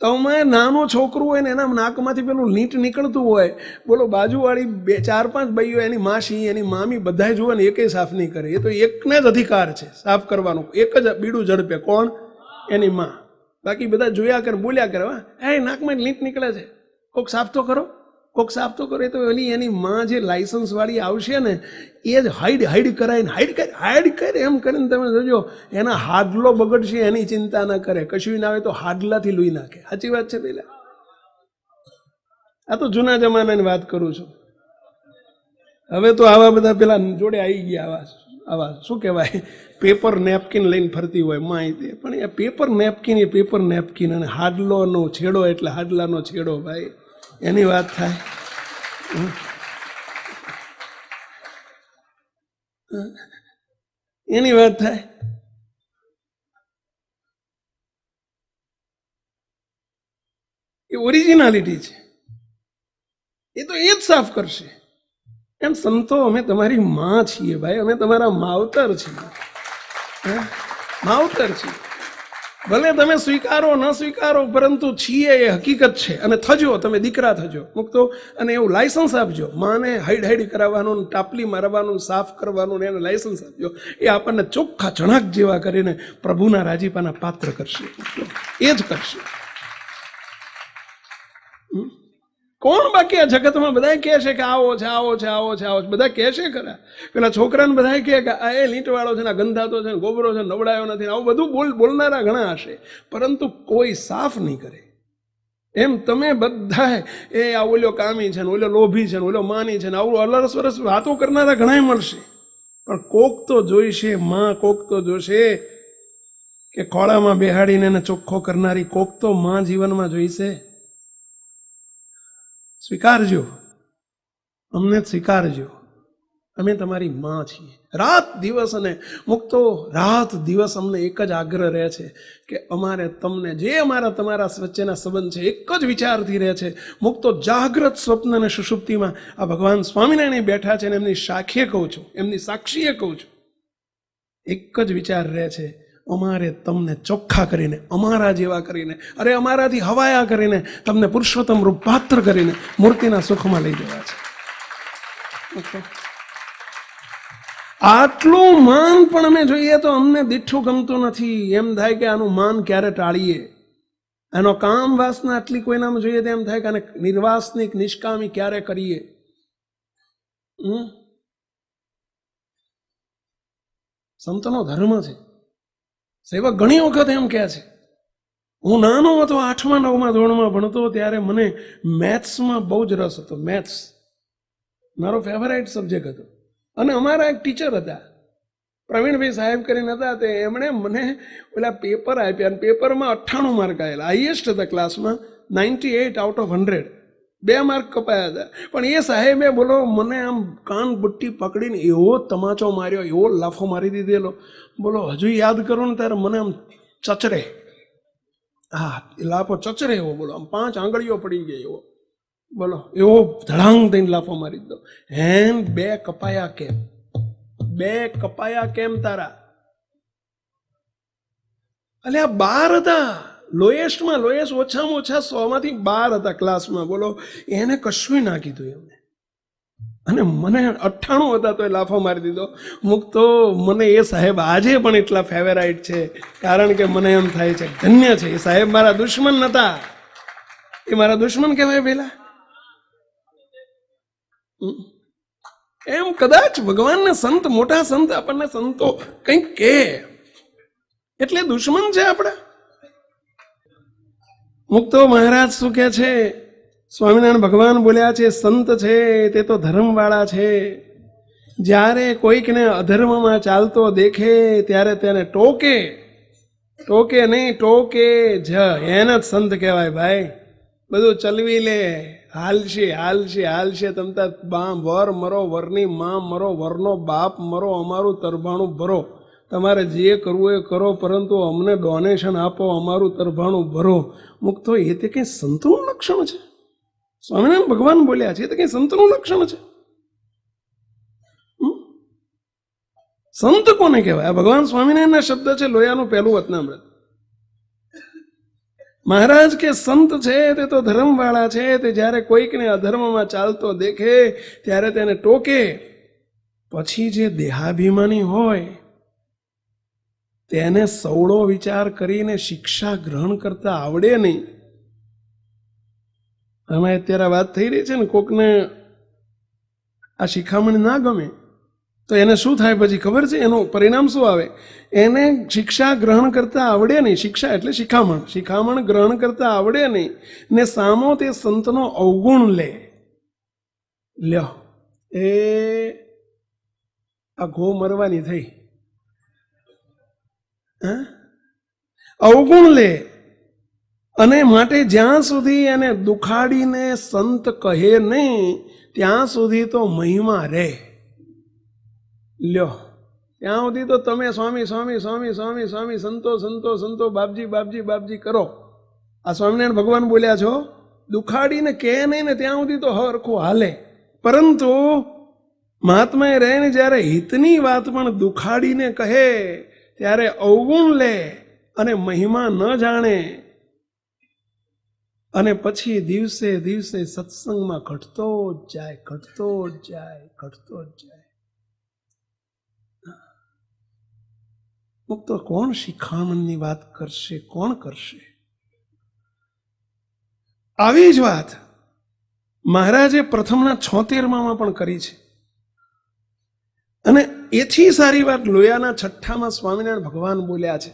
તમે નાનું છોકરું હોય ને એના નાકમાંથી પેલું લીંટ નીકળતું હોય, બોલો બાજુવાળી 4-5 ભાઈઓ, એની માસી, એની મામી બધા જુએ ને એકેય સાફ નહીં કરે. એ તો એકને જ અધિકાર છે સાફ કરવાનો, એક જ બીડું ઝડપે. કોણ? એની માં. બાકી બધા જોયા કરે, બોલ્યા કરે, એ નાકમાં લીંટ નીકળે છે, કોક સાફ તો કરો. કોક સાફ તો કરે તો એની માં જે લાયસન્સ વાળી આવશે ને એ જ હાઈડ કરાવીને હાઈડ કરે એમ કરીને તમે જોજો, એના હાડલો બગડશે એની ચિંતા ના કરે, કશું ના આવે તો હાડલાથી લોહી નાખે. સાચી વાત છે પેલા? આ તો જૂના જમાનાની વાત કરું છું. હવે તો આવા બધા પેલા જોડે આવી ગયા, આવા શું કહેવાય, પેપર નેપકિન લઈને ફરતી હોય માહિતી. પણ એ પેપર નેપકિન અને હાડલોનો છેડો એટલે હાડલાનો છેડો, ભાઈ એની વાત થાય. એની વાત થાય. એ ઓરિજિનાલિટી છે, એ તો એ જ સાફ કરશે. એમ સંતો અમે તમારી માં છીએ ભાઈ, અમે તમારા માવતર છીએ, માવતર છીએ. ભલે તમે સ્વીકારો ન સ્વીકારો, પરંતુ છીએ એ હકીકત છે. અને થજો, તમે દીકરા થજો મુક્તો, અને એવું લાયસન્સ આપજો. માને હાઈડ કરાવવાનું, ટાપલી મારવાનું, સાફ કરવાનું એને લાયસન્સ આપજો. એ આપણને ચોખ્ખા ચણાક જેવા કરીને પ્રભુના રાજીપાના પાત્ર કરશે, એ જ કરશે. કોણ બાકી આ જગતમાં? બધા કહે છે કે આવો છે, આવો છે, આવો છે, આવો છે, બધા કહે છે ખરા. પેલા છોકરાને બધા કહે કે આ એ લીંટવાળો છે ને, ગંધાતો છે ને, ગોબરો છે, નવડાયો નથી, આવું બધું બોલનારા ઘણા હશે, પરંતુ કોઈ સાફ નહીં કરે. એમ તમે બધા એ આ ઓલો કામી છે ને, ઓલો લોભી છે ને, ઓલો માની છે ને, આવું અલરસ વરસ વાતો કરનારા ઘણા મળશે. પણ કોક તો જોઈશે માં, કોક તો જોશે કે ખોળામાં બેહાડીને એને ચોખ્ખો કરનારી, કોક તો માં જીવનમાં જોઈશે. સ્વીકારજો, અમને સ્વીકારજો, અમે તમારી માં છીએ. રાત દિવસ, અને મુક્તો રાત દિવસ અમને એક જ આગ્રહ રહે છે કે અમારે તમને, જે અમારા તમારા વચ્ચેના સંબંધ છે, એક જ વિચારથી રહે છે. મુક્તો જાગ્રત, સ્વપ્ન અને સુષુપ્તિમાં આ ભગવાન સ્વામિનારાયણ બેઠા છે, અને એમની સાક્ષીએ કહું છું, એમની સાક્ષીએ કહું છું, એક જ વિચાર રહે છે, અમારે તમને ચોખ્ખા કરીને, અમારા જેવા કરીને, અરે અમારાથી હવાયા કરીને, તમને પુરુષોત્તમ રૂપ પાત્ર કરીને મૂર્તિના સુખમાં લઈ જવા છે. આટલું માન પણ અમે જોઈએ તો અમને દીઠું ગમતું નથી. એમ થાય કે આનું માન ક્યારે ટાળીએ. આનો કામ વાસના આટલી કોઈનામાં જોઈએ તો એમ થાય કે આને નિર્વાસનિક નિષ્કામી ક્યારે કરીએ. સંતનો ધર્મ છે. સેવક ઘણી વખત એમ કહે છે, હું નાનો હતો, 8મા 9મા ધોરણમાં ભણતો ત્યારે મને મેથ્સમાં બહુ જ રસ હતો. મેથ્સ મારો ફેવરાઇટ સબ્જેક્ટ હતો. અને અમારા એક ટીચર હતા, પ્રવીણભાઈ સાહેબ કરીને હતા, તે એમણે મને પેલા પેપર આપ્યા, અને પેપરમાં 98 માર્ક આવેલા, હાઈએસ્ટ હતા ક્લાસમાં, 98 આઉટ ઓફ 100, 2 માર્ક કપાયા હતા. પણ એ સાહેબે બોલો મને આમ કાન બુટ્ટી પકડીને એવો તમાચો માર્યો, એવો લાફો મારી દીધેલો, બોલો હજુ યાદ કરું ને ત્યારે મને આમ ચચરે. હા, એ લાફો ચચરે એવો, બોલો આમ 5 આંગળીઓ પડી ગઈ એવો, બોલો એવો ધડાંગ દઈને લાફો મારી દીધો. હેન 2 કપાયા કેમ? 2 કપાયા કેમ તારા? એટલે આ 12 હતા, લોએસ્ટમાં લોએસ્ટ, ઓછામાં ઓછા 100માંથી 12 હતા ક્લાસમાં. બોલો એને કશું ના કીધું એમને, અને મને 98 હતા તો એ લાફો મારી દીધો. મુક્તો મને એ સાહેબ આજે પણ એટલા ફેવરાઇટ છે, કારણ કે મને એમ થાય છે ધન્ય છે. એ સાહેબ મારા દુશ્મન નતા, એ મારા દુશ્મન કહેવાય પેલા. એમ કદાચ ભગવાનને સંત, મોટા સંત, આપણને સંતો કંઈક કે એટલે દુશ્મન છે આપણા. મુક્તો મહારાજ શું કે છે, સ્વામિનારાયણ ભગવાન બોલ્યા છે, સંત છે તે તો ધર્મવાળા છે. જ્યારે કોઈકને અધર્મમાં ચાલતો દેખે ત્યારે તેને ટોકે, ટોકે નહીં, ટોકે જ, એને જ સંત કહેવાય ભાઈ. બધું ચલવી લે, હાલશે હાલશે હાલશે, તમતા વર મરો, વરની માં મરો, વરનો બાપ મરો, અમારું તરભાણું ભરો, તમારે જે કરવું એ કરો, પરંતુ અમને ડોનેશન આપો, અમારું તરભાણું ભરો. મુક્તો એ તે કંઈ સંતનું લક્ષણ છે? સ્વામિનારાયણ ભગવાન બોલ્યા છે, એ તો કંઈ સંતનું લક્ષણ છે? સંત કોને કહેવાય? આ ભગવાન સ્વામિનારાયણના શબ્દ છે, લોયાનું પહેલું વતનામૃત. મહારાજ કે સંત છે તે તો ધર્મવાળા છે, તે જ્યારે કોઈકને અધર્મમાં ચાલતો દેખે ત્યારે તેને ટોકે. પછી જે દેહાભિમાની હોય તેને સવળો વિચાર કરીને શિક્ષા ગ્રહણ કરતા આવડે નહીં, આમાં અત્યારે વાત થઈ રહી છે ને, કોકને આ શિખામણ ના ગમે તો એને શું થાય પછી ખબર છે? એનું પરિણામ શું આવે? એને શિક્ષા ગ્રહણ કરતા આવડે નહીં. શિક્ષા એટલે શિખામણ. શિખામણ ગ્રહણ કરતા આવડે નહીં ને સામો તે સંતનો અવગુણ લે. લ્યો, એ આ ઘો મરવાની થઈ. અવગુણ લે, અને માટે જ્યાં સુધી એને દુખાડીને સંત કહે નહીં ત્યાં સુધી તો મહિમા રહે. લ્યો, ત્યાં સુધી તો તમે સ્વામી સ્વામી સ્વામી સ્વામી સ્વામી સંતો સંતો સંતો બાપજી બાપજી બાપજી કરો. આ સ્વામિનારાયણ ભગવાન બોલ્યા છો, દુખાડીને કહે નહીં ને ત્યાં સુધી તો હરખું હાલે. પરંતુ મહાત્માએ રહીને જ્યારે હિતની વાત પણ દુખાડીને કહે ત્યારે અવગુણ લે અને મહિમા ન જાણે, અને પછી દિવસે દિવસે સત્સંગમાં ઘટતો જ જાય, ઘટતો જ જાય, ઘટતો જ જાય. તો કોણ શિખામણની વાત કરશે? કોણ કરશે? આવી જ વાત મહારાજે પ્રથમના 76માં પણ કરી છે. અને એથી સારી વાત લોયાના 6માં સ્વામિનારાયણ ભગવાન બોલ્યા છે,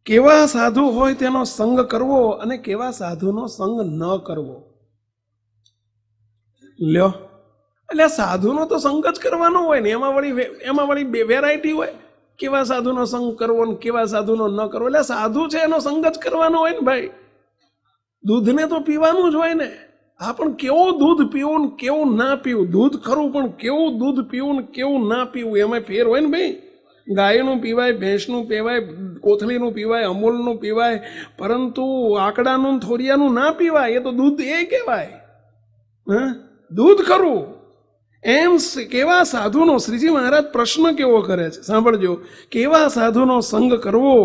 કેવા સાધુ હોય તેનો સંગ કરવો અને કેવા સાધુનો સંગ ન કરવો. લ્યો, એટલે સાધુનો તો સંગ જ કરવાનો હોય ને, એમાં વળી વેરાયટી હોય. કેવા સાધુનો સંગ કરવો ને કેવા સાધુનો ન કરવો. એટલે સાધુ છે એનો સંગ જ કરવાનો હોય ને ભાઈ. દૂધને તો પીવાનું જ હોય ને. હા, પણ કેવું દૂધ પીવું ને કેવું ના પીવું. દૂધ ખરું, પણ કેવું દૂધ પીવું ને કેવું ના પીવું એમાં ફેર હોય ને ભાઈ. ગાયનું પીવાય, ભેંસનું પીવાય, કોથળીનું પીવાય, અમૂલનું પીવાય, પરંતુ આકડાનું થોરિયાનું ના પીવાય. એ તો દૂધ એ કહેવાય. હા, દૂધ ખરું. એમ કેવા સાધુનો, શ્રીજી મહારાજ પ્રશ્ન કેવો કરે છે સાંભળજો, કેવા સાધુનો સંગ કરવો.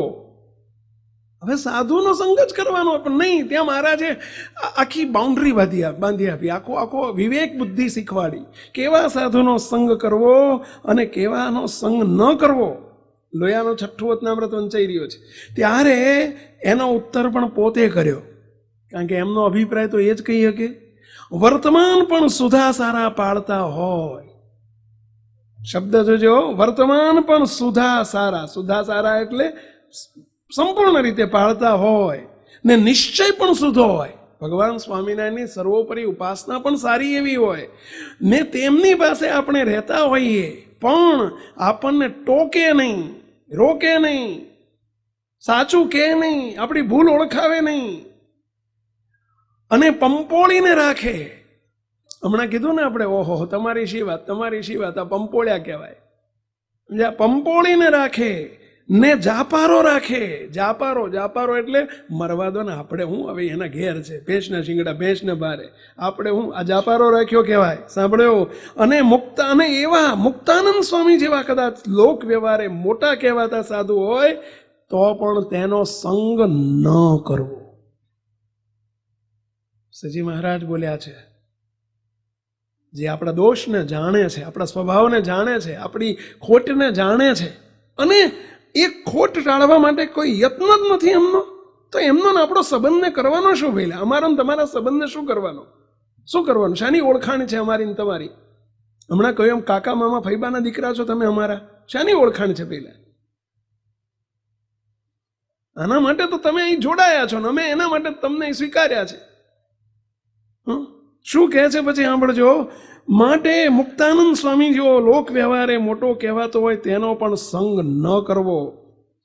હવે સાધુનો સંગ જ કરવાનો, પણ નહીં, ત્યાં મહારાજે આખી બાઉન્ડ્રી બાંધી આપી, આખો વિવેક બુદ્ધિ શીખવાડી. કેવા સાધુનો સંગ કરવો અને કેવાનો સંગ ન કરવો. લોયાનો 6 વચનામૃત વંચાઈ રહ્યો છે ત્યારે એનો ઉત્તર પણ પોતે કર્યો, કારણ કે એમનો અભિપ્રાય તો એ જ કહી શકે. વર્તમાન પણ સુધા સારા પાડતા હોય. શબ્દ જોજો, વર્તમાન પણ સુધા સારા. સુધા સારા એટલે સંપૂર્ણ રીતે પાળતા હોય ને નિશ્ચય પણ શુદ્ધો હોય. ભગવાન સ્વામિનારાયણની સર્વોપરી ઉપાસના પણ સારી એવી હોય ને તેમની પાસે આપણે રહેતા હોઈએ, પણ આપણને ટોકે નહીં, રોકે નહીં, સાચું કહે નહીં, આપણી ભૂલ ઓળખાવે નહીં અને પંપોળીને રાખે. હમણાં કીધું ને આપણે, ઓહો તમારી શી વાત, તમારી શી વાત, આ પંપોળ્યા કહેવાય. પંપોળીને રાખે ને જાપારો રાખે. જાપારો એટલે મરવા દો ને, આપણે હું હવે એના ઘેર છે, ભેંસના શિંગડા ભેંસને બારે, આપણે હું આ જાપારો રાખ્યો કહેવાય. સાંભળ્યો? અને અને એવા મુક્તાનંદ સ્વામી જેવા કદાચ લોક વ્યવહારે મોટા કહેવાતા સાધુ હોય તો પણ તેનો સંગ ન કરવો. શ્રીજી મહારાજ બોલ્યા છે, જે આપણા દોષને જાણે છે, આપણા સ્વભાવને જાણે છે, આપણી ખોટને જાણે છે, અને એ ખોટ ટાળવા માટે કોઈ યત્ન જ નથી એમનો, તો એમનો આપણો સંબંધને કરવાનો શું ભાઈ? અમારો ને તમારા સંબંધને શું કરવાનો? શું કરવાનું? શાની ઓળખાણ છે અમારી ને તમારી? હમણાં કહ્યું એમ, કાકા મામા ફૈબાના દીકરા છો તમે અમારા. શાની ઓળખાણ છે પહેલા? આના માટે તો તમે અહીં જોડાયા છો ને અમે એના માટે તમને સ્વીકાર્યા છે. શું કહે છે પછી સાંભળજો. માટે મુક્તાનંદ સ્વામી જેવો લોક વ્યવહારે મોટો કહેવાતો હોય તેનો પણ સંગ ન કરવો.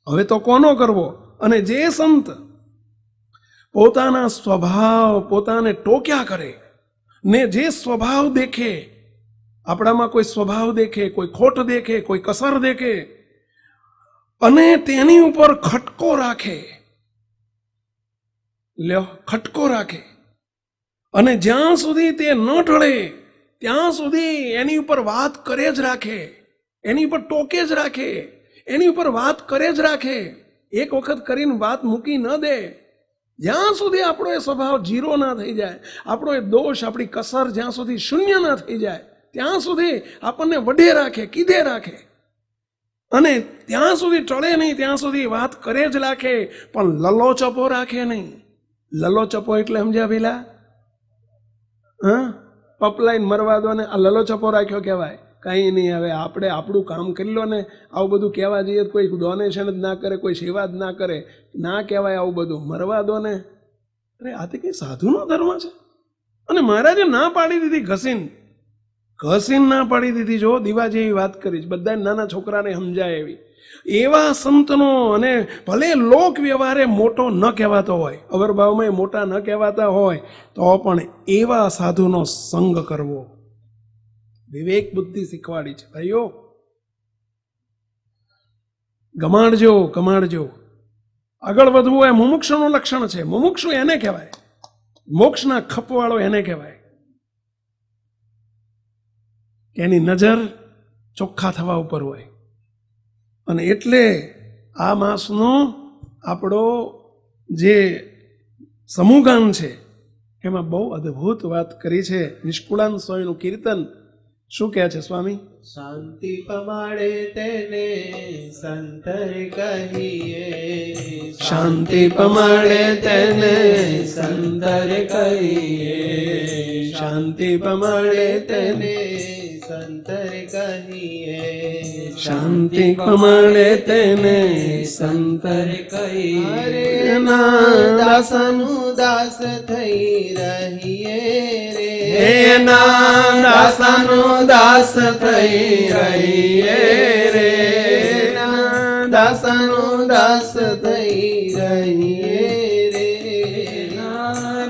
હવે તો કોનો કરવો? અને જે સંત પોતાના સ્વભાવ પોતાને ટોક્યા કરે ને જે સ્વભાવ દેખે, આપણામાં કોઈ સ્વભાવ દેખે, કોઈ ખોટ દેખે, કોઈ કસર દેખે અને તેની ઉપર ખટકો રાખે, લ્યો ખટકો રાખે, અને જ્યાં સુધી તે ન ટળે ત્યાં સુધી એની ઉપર વાત કરે જ રાખે, એની ઉપર ટોકે જ રાખે, એની ઉપર વાત કરે જ રાખે, એક વખત કરીને વાત મૂકી ન દે. જ્યાં સુધી આપણો એ સ્વભાવ જીરો ના થઈ જાય, આપણો એ દોષ, આપણી કસર જ્યાં સુધી શૂન્ય ના થઈ જાય ત્યાં સુધી આપણને વઢે રાખે, કીધે રાખે, અને ત્યાં સુધી ટળે નહીં ત્યાં સુધી વાત કરે જ રાખે, પણ લલો ચપો રાખે નહીં. લલો ચપો એટલે સમજ્યા પેલા? હા, પપલાઈન મરવા દો ને આ લલો ચપો રાખ્યો કહેવાય. કંઈ નહીં. હવે આપણે આપણું કામ કરી લો ને. આવું બધું કહેવા જઈએ કોઈ ડોનેશન જ ના કરે, કોઈ સેવા જ ના કરે, ના કહેવાય આવું બધું. મરવા દો ને. અરે આ તો કંઈ સાધુનો ધર્મ છે. અને મહારાજે ના પાડી દીધી, ઘસીને ના પાડી દીધી. જો દીવા જેવી વાત કરીશ, બધા નાના છોકરાને સમજાય એવી. એવા સંતનો, અને ભલે લોક વ્યવહારે મોટો ન કહેવાતો હોય, અવરભાવમાં મોટા ન કહેવાતા હોય, તો પણ એવા સાધુનો સંગ કરવો. વિવેક બુદ્ધિ શીખવાડી છે ભાઈઓ. ગમાડજો. આગળ વધવું એ મુમુક્ષુનું લક્ષણ છે. મુમુક્ષુ એને કહેવાય, મોક્ષના ખપવાળો એને કહેવાય. એની નજર ચોખ્ખા થવા ઉપર હોય. અને એટલે આ માસનો આપણો જે સમૂહગાન છે એમાં બહુ અદ્ભુત વાત કરી છે. નિષ્કુળાન સ્વામીનું કીર્તન શું કહે છે સ્વામી? શાંતિ પમાડે તેને સંતર કહીએ, શાંતિ પમાડે તેને સંતર કહીએ, શાંતિ પમાડે તેને સંતર કહીએ, શાંતિ પમાડે તેને સંતર કહીએ. દાસનું દાસ થઈ રહીએ રે, દાસનું દાસ થઈ રહીએ રે, દાસનું દાસ થઈ રહીએ રે,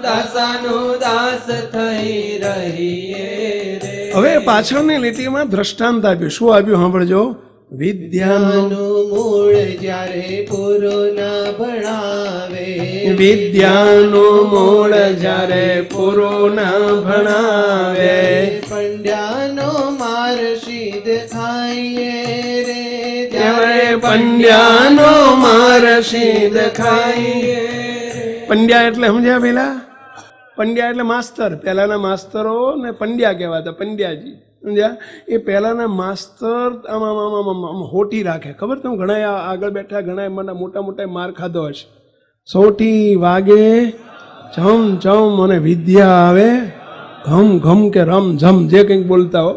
દાસનું દાસ થઈ રહીએ રે. હવે પાછળની લીટીમાં દ્રષ્ટાંત આપ્યું. શું આપ્યું સાંભળજો. વિદ્યાનું મૂળ જ્યારે પૂરું ના ભણાવે, વિદ્યાનું મૂળ જ્યારે પૂરું ના ભણાવે, પંડ્યાનો માર સિદ્ધ થાય રે, ત્યારે પંડ્યાનો માર સિદ્ધ ખાય. પંડ્યા એટલે સમજ્યા પેલા? પંડ્યા એટલે માસ્તર. પહેલાના માસ્તરો ને પંડ્યા કહેવાતા, પંડ્યાજી. સમજ્યા? એ પહેલાના માસ્તર આમ હોટી રાખે. ખબર તમે ઘણા આગળ બેઠા ઘણા મને મોટા મોટા માર ખાધો હશે. સોટી વાગે જમ અને વિદ્યા આવે ઘમ ઘમ કે રમ ઝમ જે કંઈક બોલતા હો.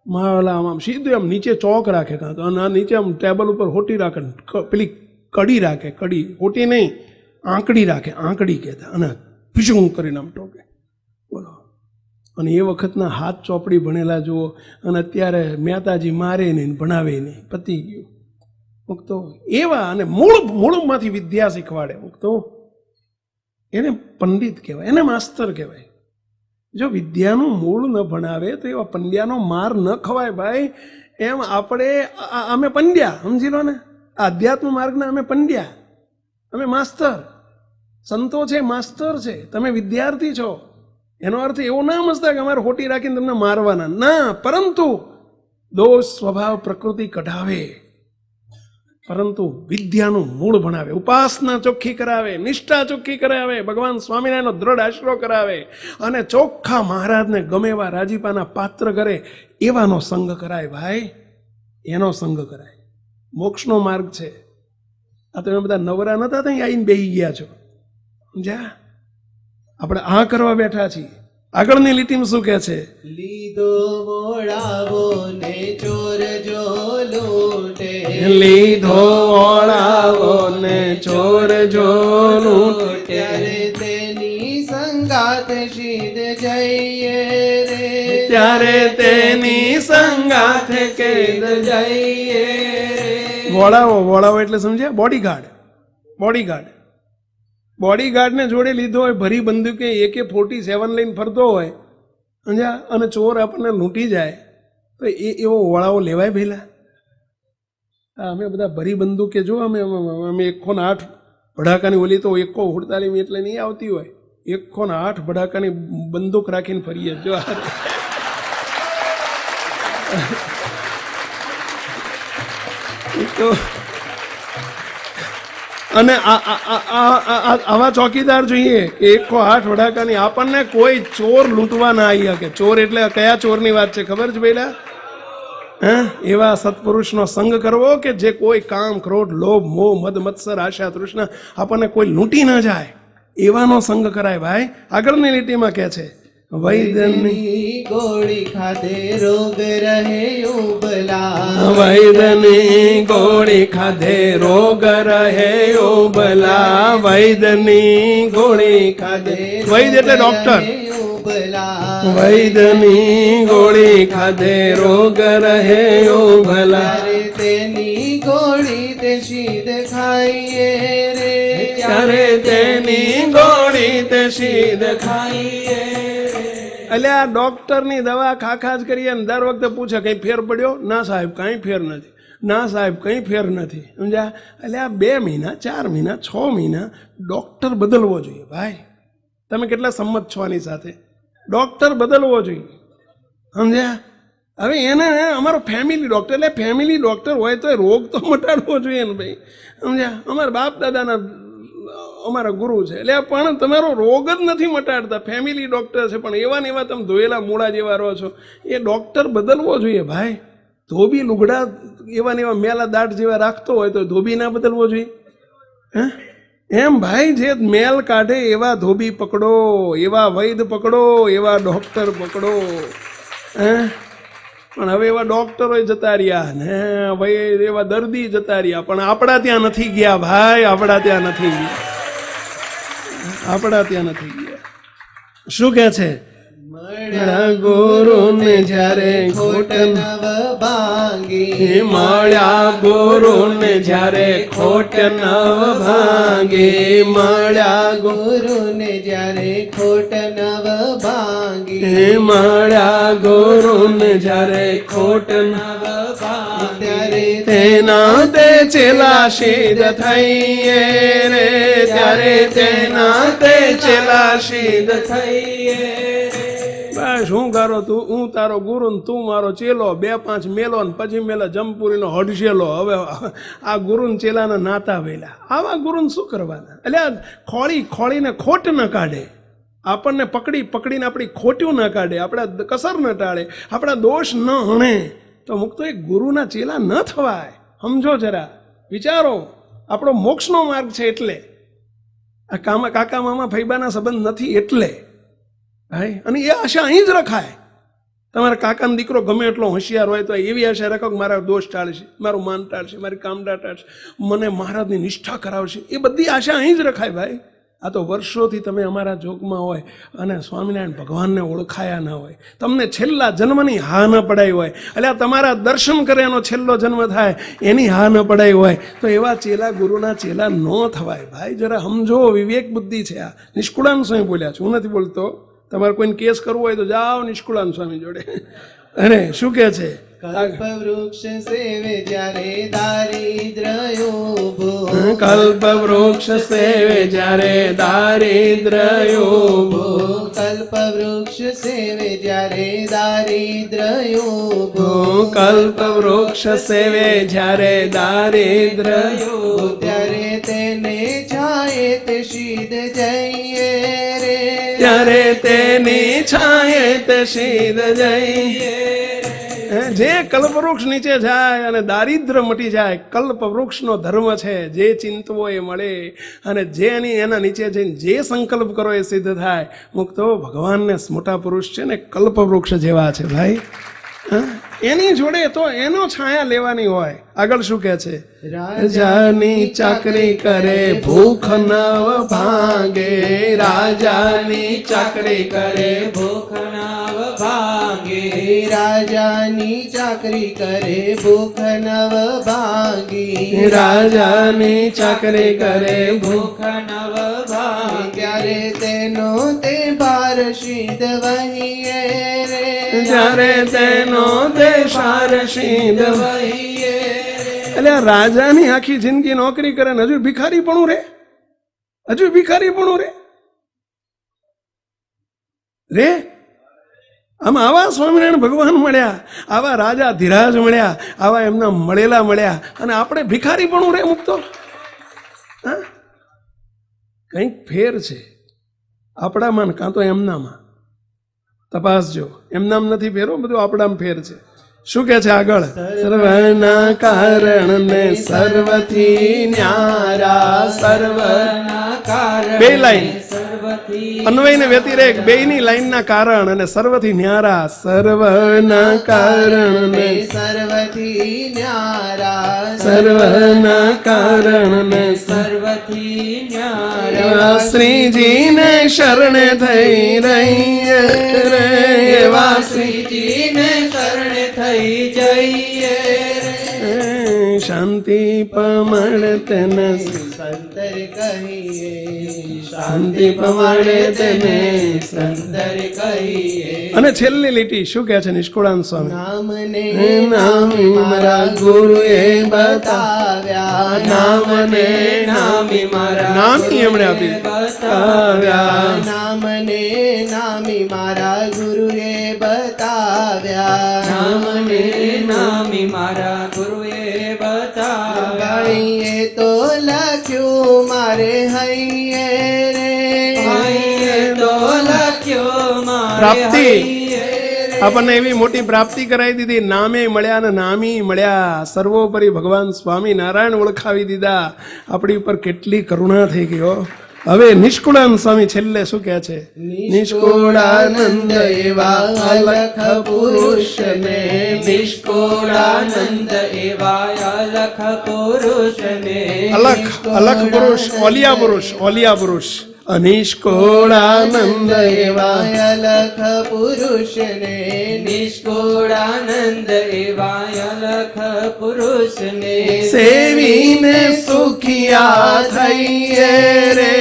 મારા આમ સીધું આમ નીચે ચોક રાખે, કાં તો અને નીચે આમ ટેબલ ઉપર હોટી રાખે, પેલી કડી રાખે. કડી, હોટી નહીં, આંકડી રાખે. આંકડી કહેતા. અને પીછું કરીને આમ ટોકે. બોલો. અને એ વખતના હાથ ચોપડી ભણેલા જુઓ. અને અત્યારે મહેતાજી મારે નહીં, ભણાવે નહીં, પતી ગયું. મુક્તો એવા અને મૂળમાંથી વિદ્યા શીખવાડે. મુક્તો એને પંડિત કહેવાય, એને માસ્તર કહેવાય. જો વિદ્યાનું મૂળ ન ભણાવે તો એવા પંડ્યાનો માર ન ખવાય ભાઈ. એમ આપણે અમે પંડ્યા, સમજી લો ને. આધ્યાત્મ માર્ગના અમે પંડ્યા, અમે માસ્તર. સંતો છે માસ્તર છે, તમે વિદ્યાર્થી છો. એનો અર્થ એવો ના સમજતા કે અમારે હોટી રાખીને તમને મારવાના, ના. પરંતુ દોષ સ્વભાવ પ્રકૃતિ કઢાવે, પરંતુ વિદ્યાનું મૂળ ભણાવે, ઉપાસના ચોખ્ખી કરાવે, નિષ્ઠા ચોખ્ખી કરાવે, ભગવાન સ્વામિનારાયણનો દ્રઢ આશરો કરાવે, અને ચોખ્ખા મહારાજને ગમે એવા રાજીપાના પાત્ર કરે. એવાનો સંગ કરાય ભાઈ, એનો સંગ કરાય. મોક્ષનો માર્ગ છે. આ તમે બધા નવરા નતા ત્યાં આવીને બેસી ગયા છો. સમજ્યા? આપણે આ કરવા બેઠા છીએ. આગળની લીટીમાં શું કહે છે? લીધો વોળાવો ને ચોર જો લૂટે, લીધો વોળાવો ને ચોર જો લૂટે, ત્યારે તેની સંગાત સિદ્ધ જઈએ રે, ત્યારે તેની સંગાથ કેદ જઈએ રે. વોળાવો એટલે સમજ્યા? બોડીગાર્ડને જોડે લીધો હોય, ભરી બંદૂકે AK-47 લઈને ફરતો હોય, સમજ્યા? અને ચોર આપણને લૂંટી જાય તો એવો વોળાવો લેવાય પહેલા? અમે બધા ભરી બંદૂકે જો અમે 108 ભડાકાની ઓલી તો 148 એટલે નહીં આવતી હોય, 108 ભડાકાની બંદૂક રાખીને ફરીએ જો. તો અને આવા ચોકીદાર જોઈએ કે 108 ભડાકાની. આપણને કોઈ ચોર લૂંટવા ના આવી શકે. ચોર એટલે કયા ચોરની વાત છે ખબર છે પેલા? એવા સત્પુરુષનો સંગ કરવો કે જે કોઈ કામ, ક્રોધ, લોભ, મોહ, મદ, મત્સર, આશા, તૃષ્ણા આપણને કોઈ લૂંટી ન જાય. એવાનો સંગ કરાય ભાઈ. આગળની લીટીમાં કહે છે વૈદ્યની ગોળી ખાધે રોગ રહે ઉબલા વૈદ્યની ગોળી ખાધે રોગ રહે ઉબલા વૈદ્યની ગોળી ખાધે વૈદ્ય એટલે ડોક્ટર ઉબલા વૈદ્યની ગોળી ખાધે રોગ રહે ઉબલા ત્યારે તેની ગોળી તે શીદ ખાઈએ રે ત્યારે તેની ગોળી તે સીધ ખાઈએ એટલે આ ડોક્ટરની દવા ખાખા જ કરીએ ને દર વખતે પૂછે કઈ ફેર પડ્યો? ના સાહેબ કઈ ફેર નથી, ના સાહેબ કઈ ફેર નથી, સમજ્યા? એટલે આ 2 મહિના 4 મહિના 6 મહિના ડોક્ટર બદલવો જોઈએ ભાઈ. તમે કેટલા સંમત છો આની સાથે? ડોક્ટર બદલવો જોઈએ, સમજ્યા? હવે એને અમારો ફેમિલી ડોક્ટર એટલે ફેમિલી ડોક્ટર હોય તો રોગ તો મટાડવો જોઈએ ને ભાઈ, સમજ્યા? અમારા બાપ દાદાના અમારા ગુરુ છે એટલે પણ તમારો રોગ જ નથી મટાડતા. ફેમિલી ડોક્ટર છે પણ એવા ને એવા તમે ધોયેલા મૂળા જેવા રહો છો. એ ડોક્ટર બદલવો જોઈએ ભાઈ. ધોબી લુગડા એવા ને એવા મેલા દાઢ જેવા રાખતો હોય તો ધોબી ના બદલવો જોઈએ? હે એમ ભાઈ, જે મેલ કાઢે એવા ધોબી પકડો, એવા વૈદ પકડો, એવા ડોક્ટર પકડો. હે પણ હવે એવા ડોક્ટરો જતા રહ્યા ને ભાઈ, એવા દર્દી જતા રહ્યા, પણ આપણા ત્યાં નથી ગયા ભાઈ, આપણા ત્યાં નથી ગયા, આપણા ત્યાં નથી ગયા. શું કે છે? મળ્યા ગુરુ ને જ્યારે ખોટ નવ ભાંગી મળ્યા ગુરુ ને જ્યારે ખોટ નવ ભાંગી મળ્યા ગુરુ ને જ્યારે ખોટ નવ ભાંગી મળ્યા ગુરુ ને જ્યારે ખોટ નવ ત્યારે તેના તે ચેલા સિદ્ધ થઈએ રે ત્યારે તેના તે ચેલા સિદ્ધ થઈએ. બસ હું કરો તું, હું તારો ગુરુ ને તું મારો ચેલો, 2-5 મેલો ને પછી મેલો જમપુરીનો હડશેલો. હવે આ ગુરુ ને ચેલાના નાતા વેલા, આવા ગુરુ શું કરવાના? એટલે આ ખોળી ખોળીને ખોટ ન કાઢે, આપણને પકડી પકડીને આપણી ખોટ્યું ન કાઢે, આપણા કસર ન ટાળે, આપણા દોષ ન હણે તો મુક્તો એક ગુરુના ચેલા ન થવાય. સમજો જરા, વિચારો. આપણો મોક્ષનો માર્ગ છે એટલે આ કાકા મામા ફૈબાના સંબંધ નથી એટલે ભાઈ. અને એ આશા અહીં જ રખાય. તમારા કાકાનો દીકરો ગમે એટલો હોશિયાર હોય તો એવી આશા રાખો કે મારા દોષ ટાળશે, મારું માન ટાળશે, મારી કામડા ટાળશે, મને મહારાજની નિષ્ઠા કરાવશે. એ બધી આશા અહીં જ રખાય ભાઈ. આ તો વર્ષોથી તમે અમારા જોગમાં હોય અને સ્વામિનારાયણ ભગવાનને ઓળખાયા ના હોય, તમને છેલ્લા જન્મની હા ન પડાઈ હોય, એટલે તમારા દર્શન કર્યાનો છેલ્લો જન્મ થાય એની હા ન પડાઈ હોય તો એવા ચેલા ગુરુના ચેલા ન થવાય ભાઈ. જરા સમજો, વિવેક બુદ્ધિ છે આ. નિષ્કુળાન સ્વામી બોલ્યા છે, હું નથી બોલતો. તમારે કોઈને કેસ કરવો હોય તો જાઓ નિષ્કુળાન સ્વામી જોડે. અરે શું કે છે? કલ્પ વૃક્ષ સેવે જ્યારે દારિદ્ર્ય ઉભો કલ્પ વૃક્ષ સેવે જ્યારે દારિદ્ર્ય ઉભો કલ્પ વૃક્ષ સેવે જ્યારે દારિદ્ર્ય ઉભો કલ્પ વૃક્ષ સેવે જ્યારે દારિદ્ર્ય ઉભો ત્યારે તેને છાયે તે સિદ્ધ જઈએ રે ત્યારે તેની છાયે તે સિદ્ધ જઈએ. જે કલ્પવૃક્ષ નીચે જાય અને દારિદ્ર્ય મટી જાય, કલ્પવૃક્ષનો ધર્મ છે. જે ચિંતવો એ મળે અને જેની એના નીચે જઈને જે સંકલ્પ કરો એ સિદ્ધ થાય. મુક્તો ભગવાનને મોટા પુરુષ છે ને કલ્પવૃક્ષ જેવા છે ભાઈ. એની જોડે તો એનો છાયા લેવાની હોય. આગળ શું કહે છે? રાજાની ચાકરી કરે ભૂખ નવ ભાંગે રાજાની ચાકરી કરે ભૂખ નવ ભાંગે રાજાની ચાકરી કરે ભૂખ નવ ભાંગી રાજાની ચાકરી કરે ભૂખ નવ ભાંગે ત્યારે તેનો તે ભાર સિદ્ધ વહીએ રે જ્યારે તેનો દેશાર સિદ્ધ વહીએ. એટલે રાજાની આખી જિંદગી નોકરી કરે ને હજુ ભિખારી પણ રે, હજુ ભિખારી પણ રે. આમ આવા સ્વામિનારાયણ ભગવાન મળ્યા, આવા રાજા ધીરાજ મળ્યા, આવા એમના મળ્યા અને આપણે ભિખારી પણ રે મુક્તો. હા, કંઈક ફેર છે આપણામાં કાં તો એમનામાં. તપાસજો, એમનામ નથી ફેરો, બધું આપણામાં ફેર છે. શું કે છે આગળ? સર્વના કારણ ને સર્વથી ન્યારા સર્વના કારણ બે લાઈન સર્વથી અન્વય ને વ્યતિરેક બેયની લાઈનના કારણ અને સર્વથી ન્યારા સર્વના કારણ ને સર્વથી ન્યારા સર્વના કારણ ને સર્વથી ન્યારા શ્રીજીને શરણે થઈ રહીએ રે એવા શ્રીજીને શરણે થઈ જઈએ રે. શાંતિ પમળ તેને સંતર કહીએ શાંતિ પમળ તેને સંતર કહીએ. અને છેલ્લી લીટી શું કહે છે નિષ્કુળાનંદ સ્વામી નામને નામી મારા ગુરુએ બતાવ્યા નામને નામી મારા નામી એમણે આપી બતાવ્યા નામને નામી મારા ગુરુએ બતાવ્યા નામને નામી મારા ગુરુએ બતાવ્યા. ભાઈએ તો લખ્યું મારે હૈયે રે ભાઈએ તો લખ્યો મારે પ્રાપ્તિ. હૈયે રે. આપણને એવી મોટી પ્રાપ્તિ કરાવી દીધી નામે મળ્યા ને નામી મળ્યા સર્વોપરી ભગવાન સ્વામી નારાયણ ઓળખાવી દીધા આપણી ઉપર કેટલી કરુણા થઈ ગઈ હો. હવે નિષ્કુળાનંદ સ્વામી છેલ્લે શું કહે છે નિષ્કુળાનંદ એવા અલખ પુરુષને નિષ્કુળાનંદ એવા અલખ પુરુષને અલખ અલખ પુરુષ ઓલિયા પુરુષ ઓલિયા પુરુષ અનિષ્કુળાનંદ એવા અલખ પુરુષને નિષ્કુળાનંદ એવા અલખ પુરુષને સેવીને સુખિયા થઈએ રે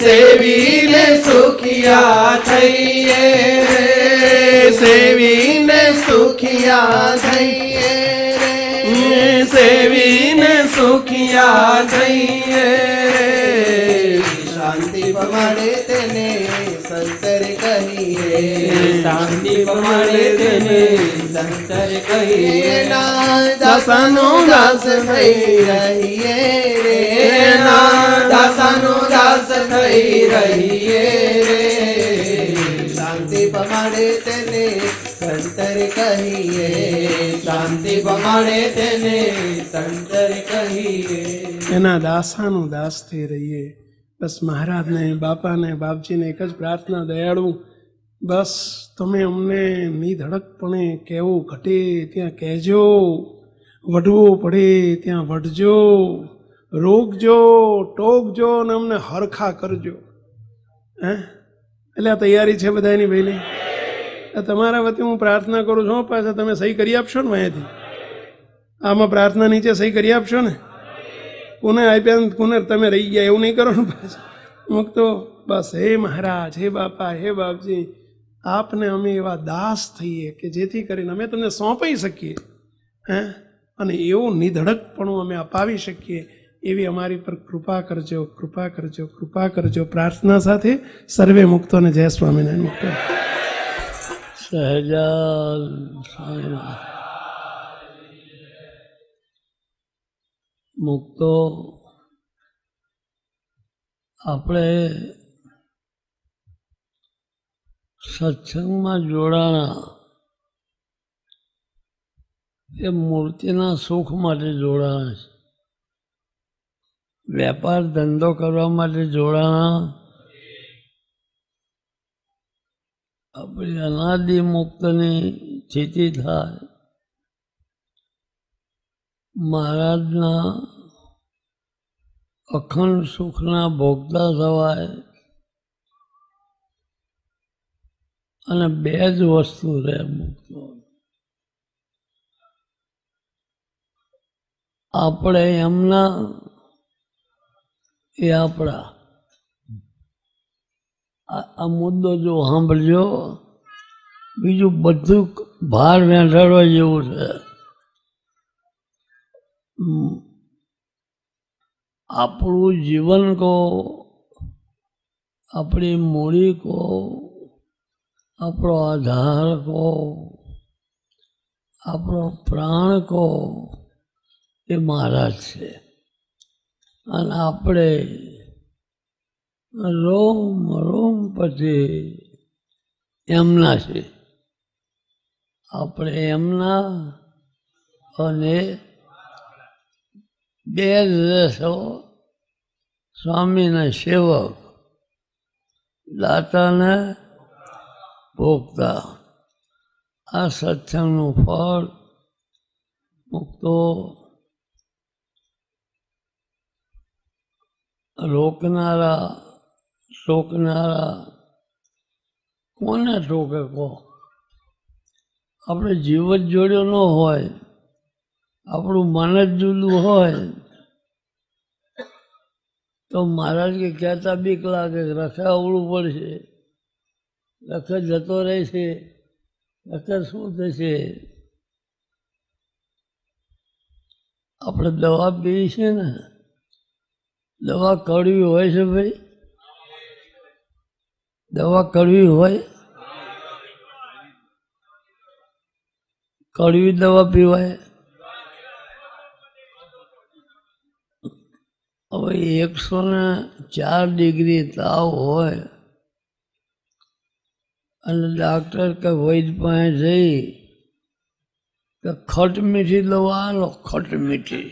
સેવીને સુખિયા થઈએ રે સેવીને સુખિયા થઈએ રે સેવીને સુખિયા થઈએ શાંતિ પમાડે તેને સંતર કહીએ શાંતિ પમાડે તેને સંતર કહીએ. દાસનો દાસ થઈ રહીએ રે દાસનો દાસ થઈ રહીએ રે. શાંતિ પમાડે તેને સંતર કહીએ શાંતિ પમાડે તેને સંતર કહીએ. એના દાસાનું દાસ થઈ રહીએ. બસ મહારાજને બાપાને બાપજીને એક જ પ્રાર્થના દયાળુ બસ તમે અમને નિધડકપણે કહેવું ઘટે ત્યાં કહેજો વઢવું પડે ત્યાં વઢજો રોકજો ટોકજો ને અમને હરખા કરજો. હે એટલે આ તૈયારી છે બધાની પહેલી તમારા વતી હું પ્રાર્થના કરું છું પાછા તમે સહી કરી આપશો ને અહીંયાથી આમાં પ્રાર્થના નીચે સહી કરી આપશો ને કોને આપ્યા કોને તમે રહી ગયા એવું નહીં કરો ને પાછું અમુક તો બસ હે મહારાજ હે બાપા હે બાપજી આપને અમે એવા દાસ થઈએ કે જેથી કરીને અમે તમને સોંપાઈ શકીએ હે અને એવું નિધડકપણું અમે અપાવી શકીએ એવી અમારી પર કૃપા કરજો કૃપા કરજો કૃપા કરજો પ્રાર્થના સાથે સર્વે મુક્તોને જય સ્વામિનારાયણ મુક્તો સહજાન મુક્તો આપણે સત્સંગમાં જોડાણા એ મૂર્તિના સુખ માટે જોડાણા છે. વેપાર ધંધો કરવા માટે જોડાણા આપણી અનાદિ મુક્તની સ્થિતિ થાય મહારાજના અખંડ સુખના ભોગતા થવાય અને બે જ વસ્તુ રહે મુક્તો આપણે એમના એ આપણા આ મુદ્દો જો સાંભળજો બીજું બધું ભાર વેંઢાડવા જેવું છે. આપણું જીવન કહો આપણી મૂડી કહો આપણો આધાર કહો આપણો પ્રાણ કહો એ મહારાજ છે અને આપણે રોમ રોમ પછી એમના છે. આપણે એમના અને બે જ રહેશો સ્વામીના સેવક દાતાને ભોગતા. આ સત્સંગનું ફળ મુક્તો રોકનારા ટોકનારા કોને ટોકે કહો? આપણે જીવ જ જોડ્યો ન હોય, આપણું મન જ જુદું હોય તો મહારાજ કે કહેતા બીક લાગે, રખે અવળું પડશે, રખે જતો રહેશે, રખે શું થશે? આપણે દવા પીવી છે ને, દવા કડવી હોય છે ભાઈ? દવા કડવી હોય? કડવી દવા પીવાય? હવે 104 ડિગ્રી તાવ હોય અને ડાક્ટર કે વૈદ પાસે જઈ કે ખટ મીઠી દવા આલો, ખટ મીઠી.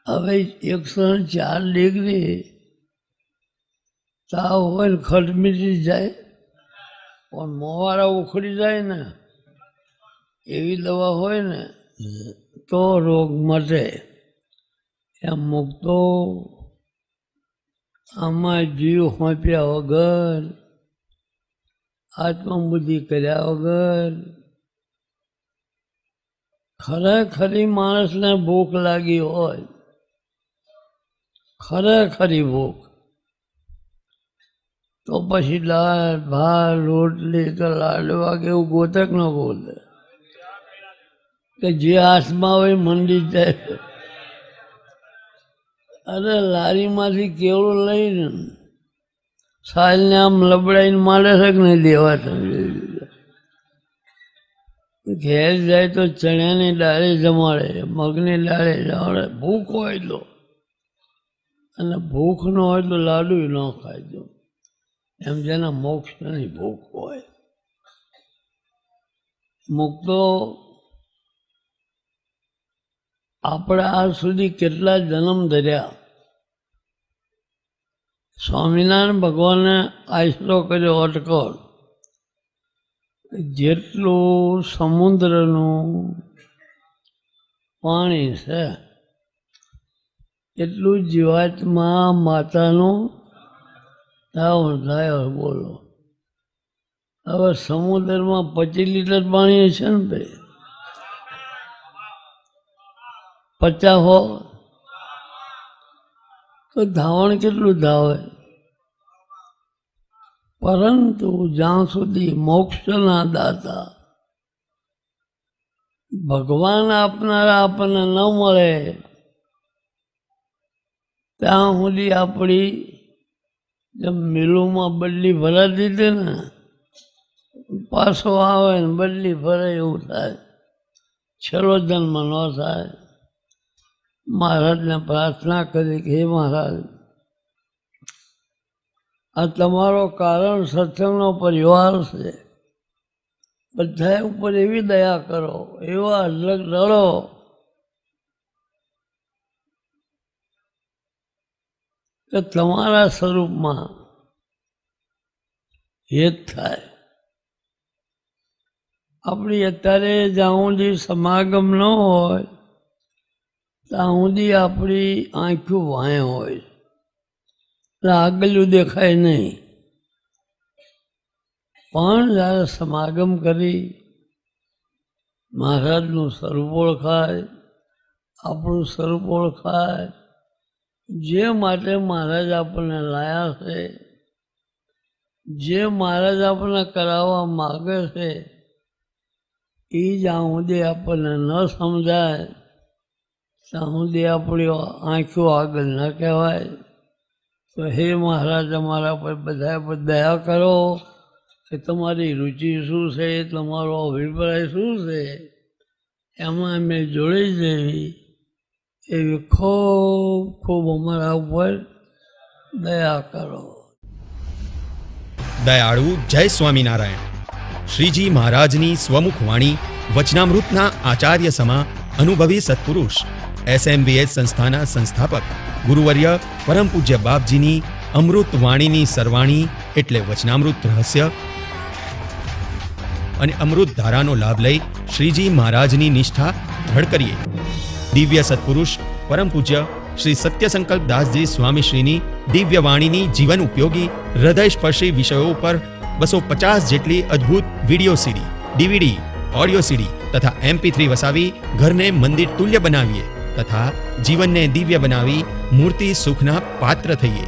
હવે 104 ડિગ્રી તાવ હોય ને ખટ મીઠી જાય પણ મોવારા ઉખડી જાય ને એવી દવા હોય ને તો રોગ મટે. એમ મુક્તો આમાં જીવ હોંપ્યા વગર, આત્મબુદ્ધિ કર્યા વગર, ખરેખરી માણસને ભૂખ લાગી હોય, ખરેખરી ભૂખ, તો પછી દાળ ભાત રોટલી કે લાડવા કે એવું ગોતક ન ગોતે કે જે હાથમાં હોય મંડી જાય. અરે લારીમાંથી કેવડું લઈને સાલને આમ લબડાઈને મારે છે કે નહીં દેવા? ઘેર જાય તો ચણાની દાળે જમાડે, મગની દાળે જમાડે, ભૂખ હોય તો. અને ભૂખ ન હોય તો લાડુ ન ખાય તો. એમ જેના મોક્ષની ભૂખ હોય. મુક્તો આપણે આજ સુધી કેટલા જન્મ ધર્યા. સ્વામિનારાયણ ભગવાને આશરો કર્યો અટકળ, જેટલું સમુદ્રનું પાણી છે એટલું જીવાત્મા માતાનું ધાવણ થાય. બોલો, હવે સમુદ્રમાં 25 લીટર પાણી છે ને ભાઈ, 50 હો તો ધાવણ કેટલું ધાવે? પરંતુ જ્યાં સુધી મોક્ષના દાતા ભગવાન આપનારા આપણને ન મળે ત્યાં સુધી આપણી જેમ મિલોમાં બદલી ભરાતી હતી ને, પાછો આવે ને બદલી ભરે એવું થાય. છેલ્લો જન્મ ન થાય. મહારાજને પ્રાર્થના કરી કે હે મહારાજ, આ તમારો કારણ સત્સંગનો પરિવાર છે, બધા ઉપર એવી દયા કરો, એવા અલગ લડો કે તમારા સ્વરૂપમાં હેત થાય. આપણી અત્યારે જ્યાં સુધી સમાગમ ન હોય ત્યાં સુધી આપણી આંખું વાંય હોય એટલે આગળનું દેખાય નહીં. પણ જ્યારે સમાગમ કરી મહારાજનું સ્વરૂપ ઓળખાય, આપણું સ્વરૂપ ઓળખાય, જે માટે મહારાજ આપણને લાયા છે, જે મહારાજ આપણને કરાવવા માગે છે એ જ્યાં સુધી આપણને ન સમજાય ત્યાં સુધી આપણી આંખો આગળ ન કહેવાય. તો હે મહારાજ, અમારા પર બધા પર દયા કરો કે તમારી રુચિ શું છે, તમારો અભિપ્રાય શું છે, એમાં અમે જોડી દેવી એવી ખૂબ ખૂબ અમારા ઉપર દયા કરો. દયાળુ જય સ્વામિનારાયણ. શ્રીજી મહારાજની સ્વમુખ વાણી વચનામૃતના આચાર્ય સમા અનુભવી સત્પુરુષ SMVS સંસ્થાના સંસ્થાપક ગુરુવર્ય પરમ પૂજ્ય બાપજીની અમૃત વાણીની સરવાણી એટલે વચનામૃત રહસ્ય અને અમૃત ધારાનો લાભ લઈ શ્રીજી મહારાજની નિષ્ઠા દ્રઢ કરીએ. દિવ્ય સત્પુરુષ પરમ પૂજ્ય શ્રી સત્ય સંકલ્પ દાસજી સ્વામી શ્રીની દિવ્ય વાણીની જીવન ઉપયોગી હૃદય સ્પર્શી વિષયો ઉપર 250 જેટલી અદ્ભુત વિડીયો સીડી, ડીવીડી, ઓડિયો સીડી તથા MP3 વસાવી ઘરને મંદિર તુલ્ય બનાવીએ તથા જીવનને દિવ્ય બનાવી મૂર્તિ સુખના પાત્ર થઈએ.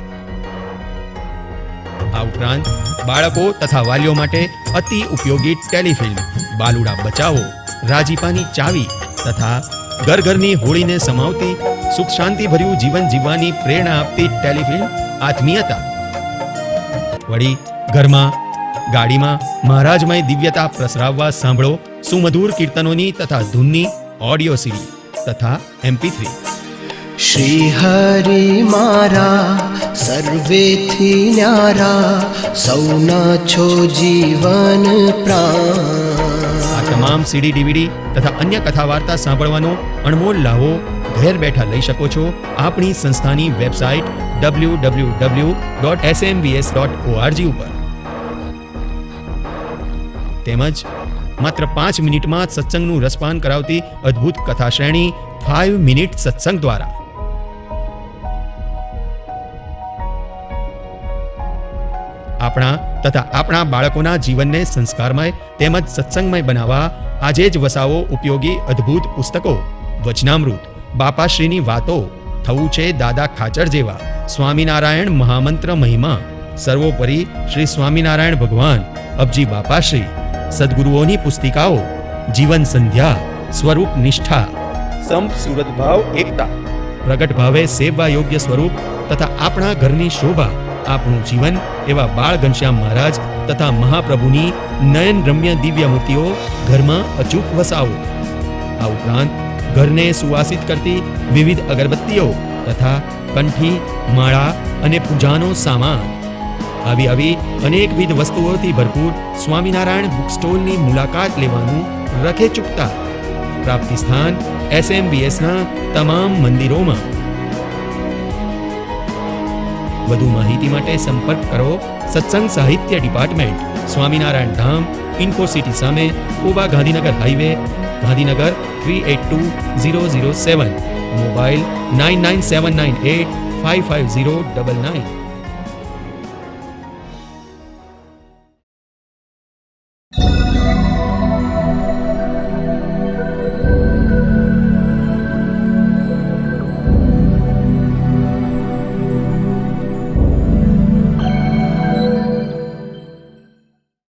આ ઉપરાંત બાળકો તથા વાલીઓ માટે અતિ ઉપયોગી ટેલિફિલ્મ બાલુડા બચાવો, રાજીપાની ચાવી તથા ઘર ઘરની હોળીને સમાવતી સુખ શાંતિ ભર્યું જીવન જીવવાની પ્રેરણા આપતી ટેલિફિલ્મ આત્મીયતા. વળી ઘરમાં ગાડીમાં મહારાજમય દિવ્યતા પ્રસરાવવા સાંભળો સુમધુર કીર્તનોની તથા ધૂનની ઓડિયો સીડી તથા MP3. શ્રી હરિ મારા સર્વેથી ન્યારા, સૌના છો જીવન પ્રાણ. આ તમામ સીડી, ડીવીડી તથા અન્ય કથા વાર્તા સાંભળવાનો અણમોલ લાવો ઘેર બેઠા લઈ શકો છો આપણી સંસ્થાની વેબસાઇટ www.smvs.org ઉપર. તેમજ માત્ર 5 મિનિટમાં સત્સંગનું રસપાન કરાવતી અદ્ભુત કથા શ્રેણી 5 મિનિટ સત્સંગ દ્વારા. આપણા બાળકોના જીવનને સંસ્કારમય તેમજ સત્સંગમય બનાવવા આજે જ વસાવો ઉપયોગી અદ્ભુત પુસ્તકો વચનામૃત, બાપાશ્રીની વાતો, થવું છે દાદા ખાચર જેવા, સ્વામિનારાયણ મહામંત્ર મહિમા, સર્વોપરી શ્રી સ્વામિનારાયણ ભગવાન, અબજી બાપાશ્રી, સદગુરુઓની પુસ્તિકાઓ, જીવન સંધ્યા, સ્વરૂપ નિષ્ઠા, સંપ સુરત ભાવ એકતા, પ્રગટ ભાવે સેવવા યોગ્ય સ્વરૂપ તથા આપણા ઘરની શોભા, આપણું જીવન એવા બાળ ઘનશ્યામ મહારાજ તથા મહાપ્રભુની નયન રમ્ય દિવ્ય મૂર્તિઓ ઘરમાં અચૂક વસાવો. આ ઉપરાંત ઘરને સુવાસિત કરતી વિવિધ અગરબત્તીઓ તથા કંઠી, માળા અને પૂજાનો સામાન, આવી અનેકવિધ વસ્તુઓથી ભરપૂર સ્વામિનારાયણ બુક સ્ટોલની મુલાકાત લેવાનું રખે ચૂકતા. પ્રાપ્તિ સ્થાન SMVSના તમામ મંદિરોમાં. વધુ માહિતી માટે સંપર્ક કરો સત્સંગ સાહિત્ય ડિપાર્ટમેન્ટ, સ્વામિનારાયણ ધામ, ઇન્ફોસિટી સામે, કોબા ગાંધીનગર હાઈવે, ગાંધીનગર 382007. મોબાઈલ 9979855099.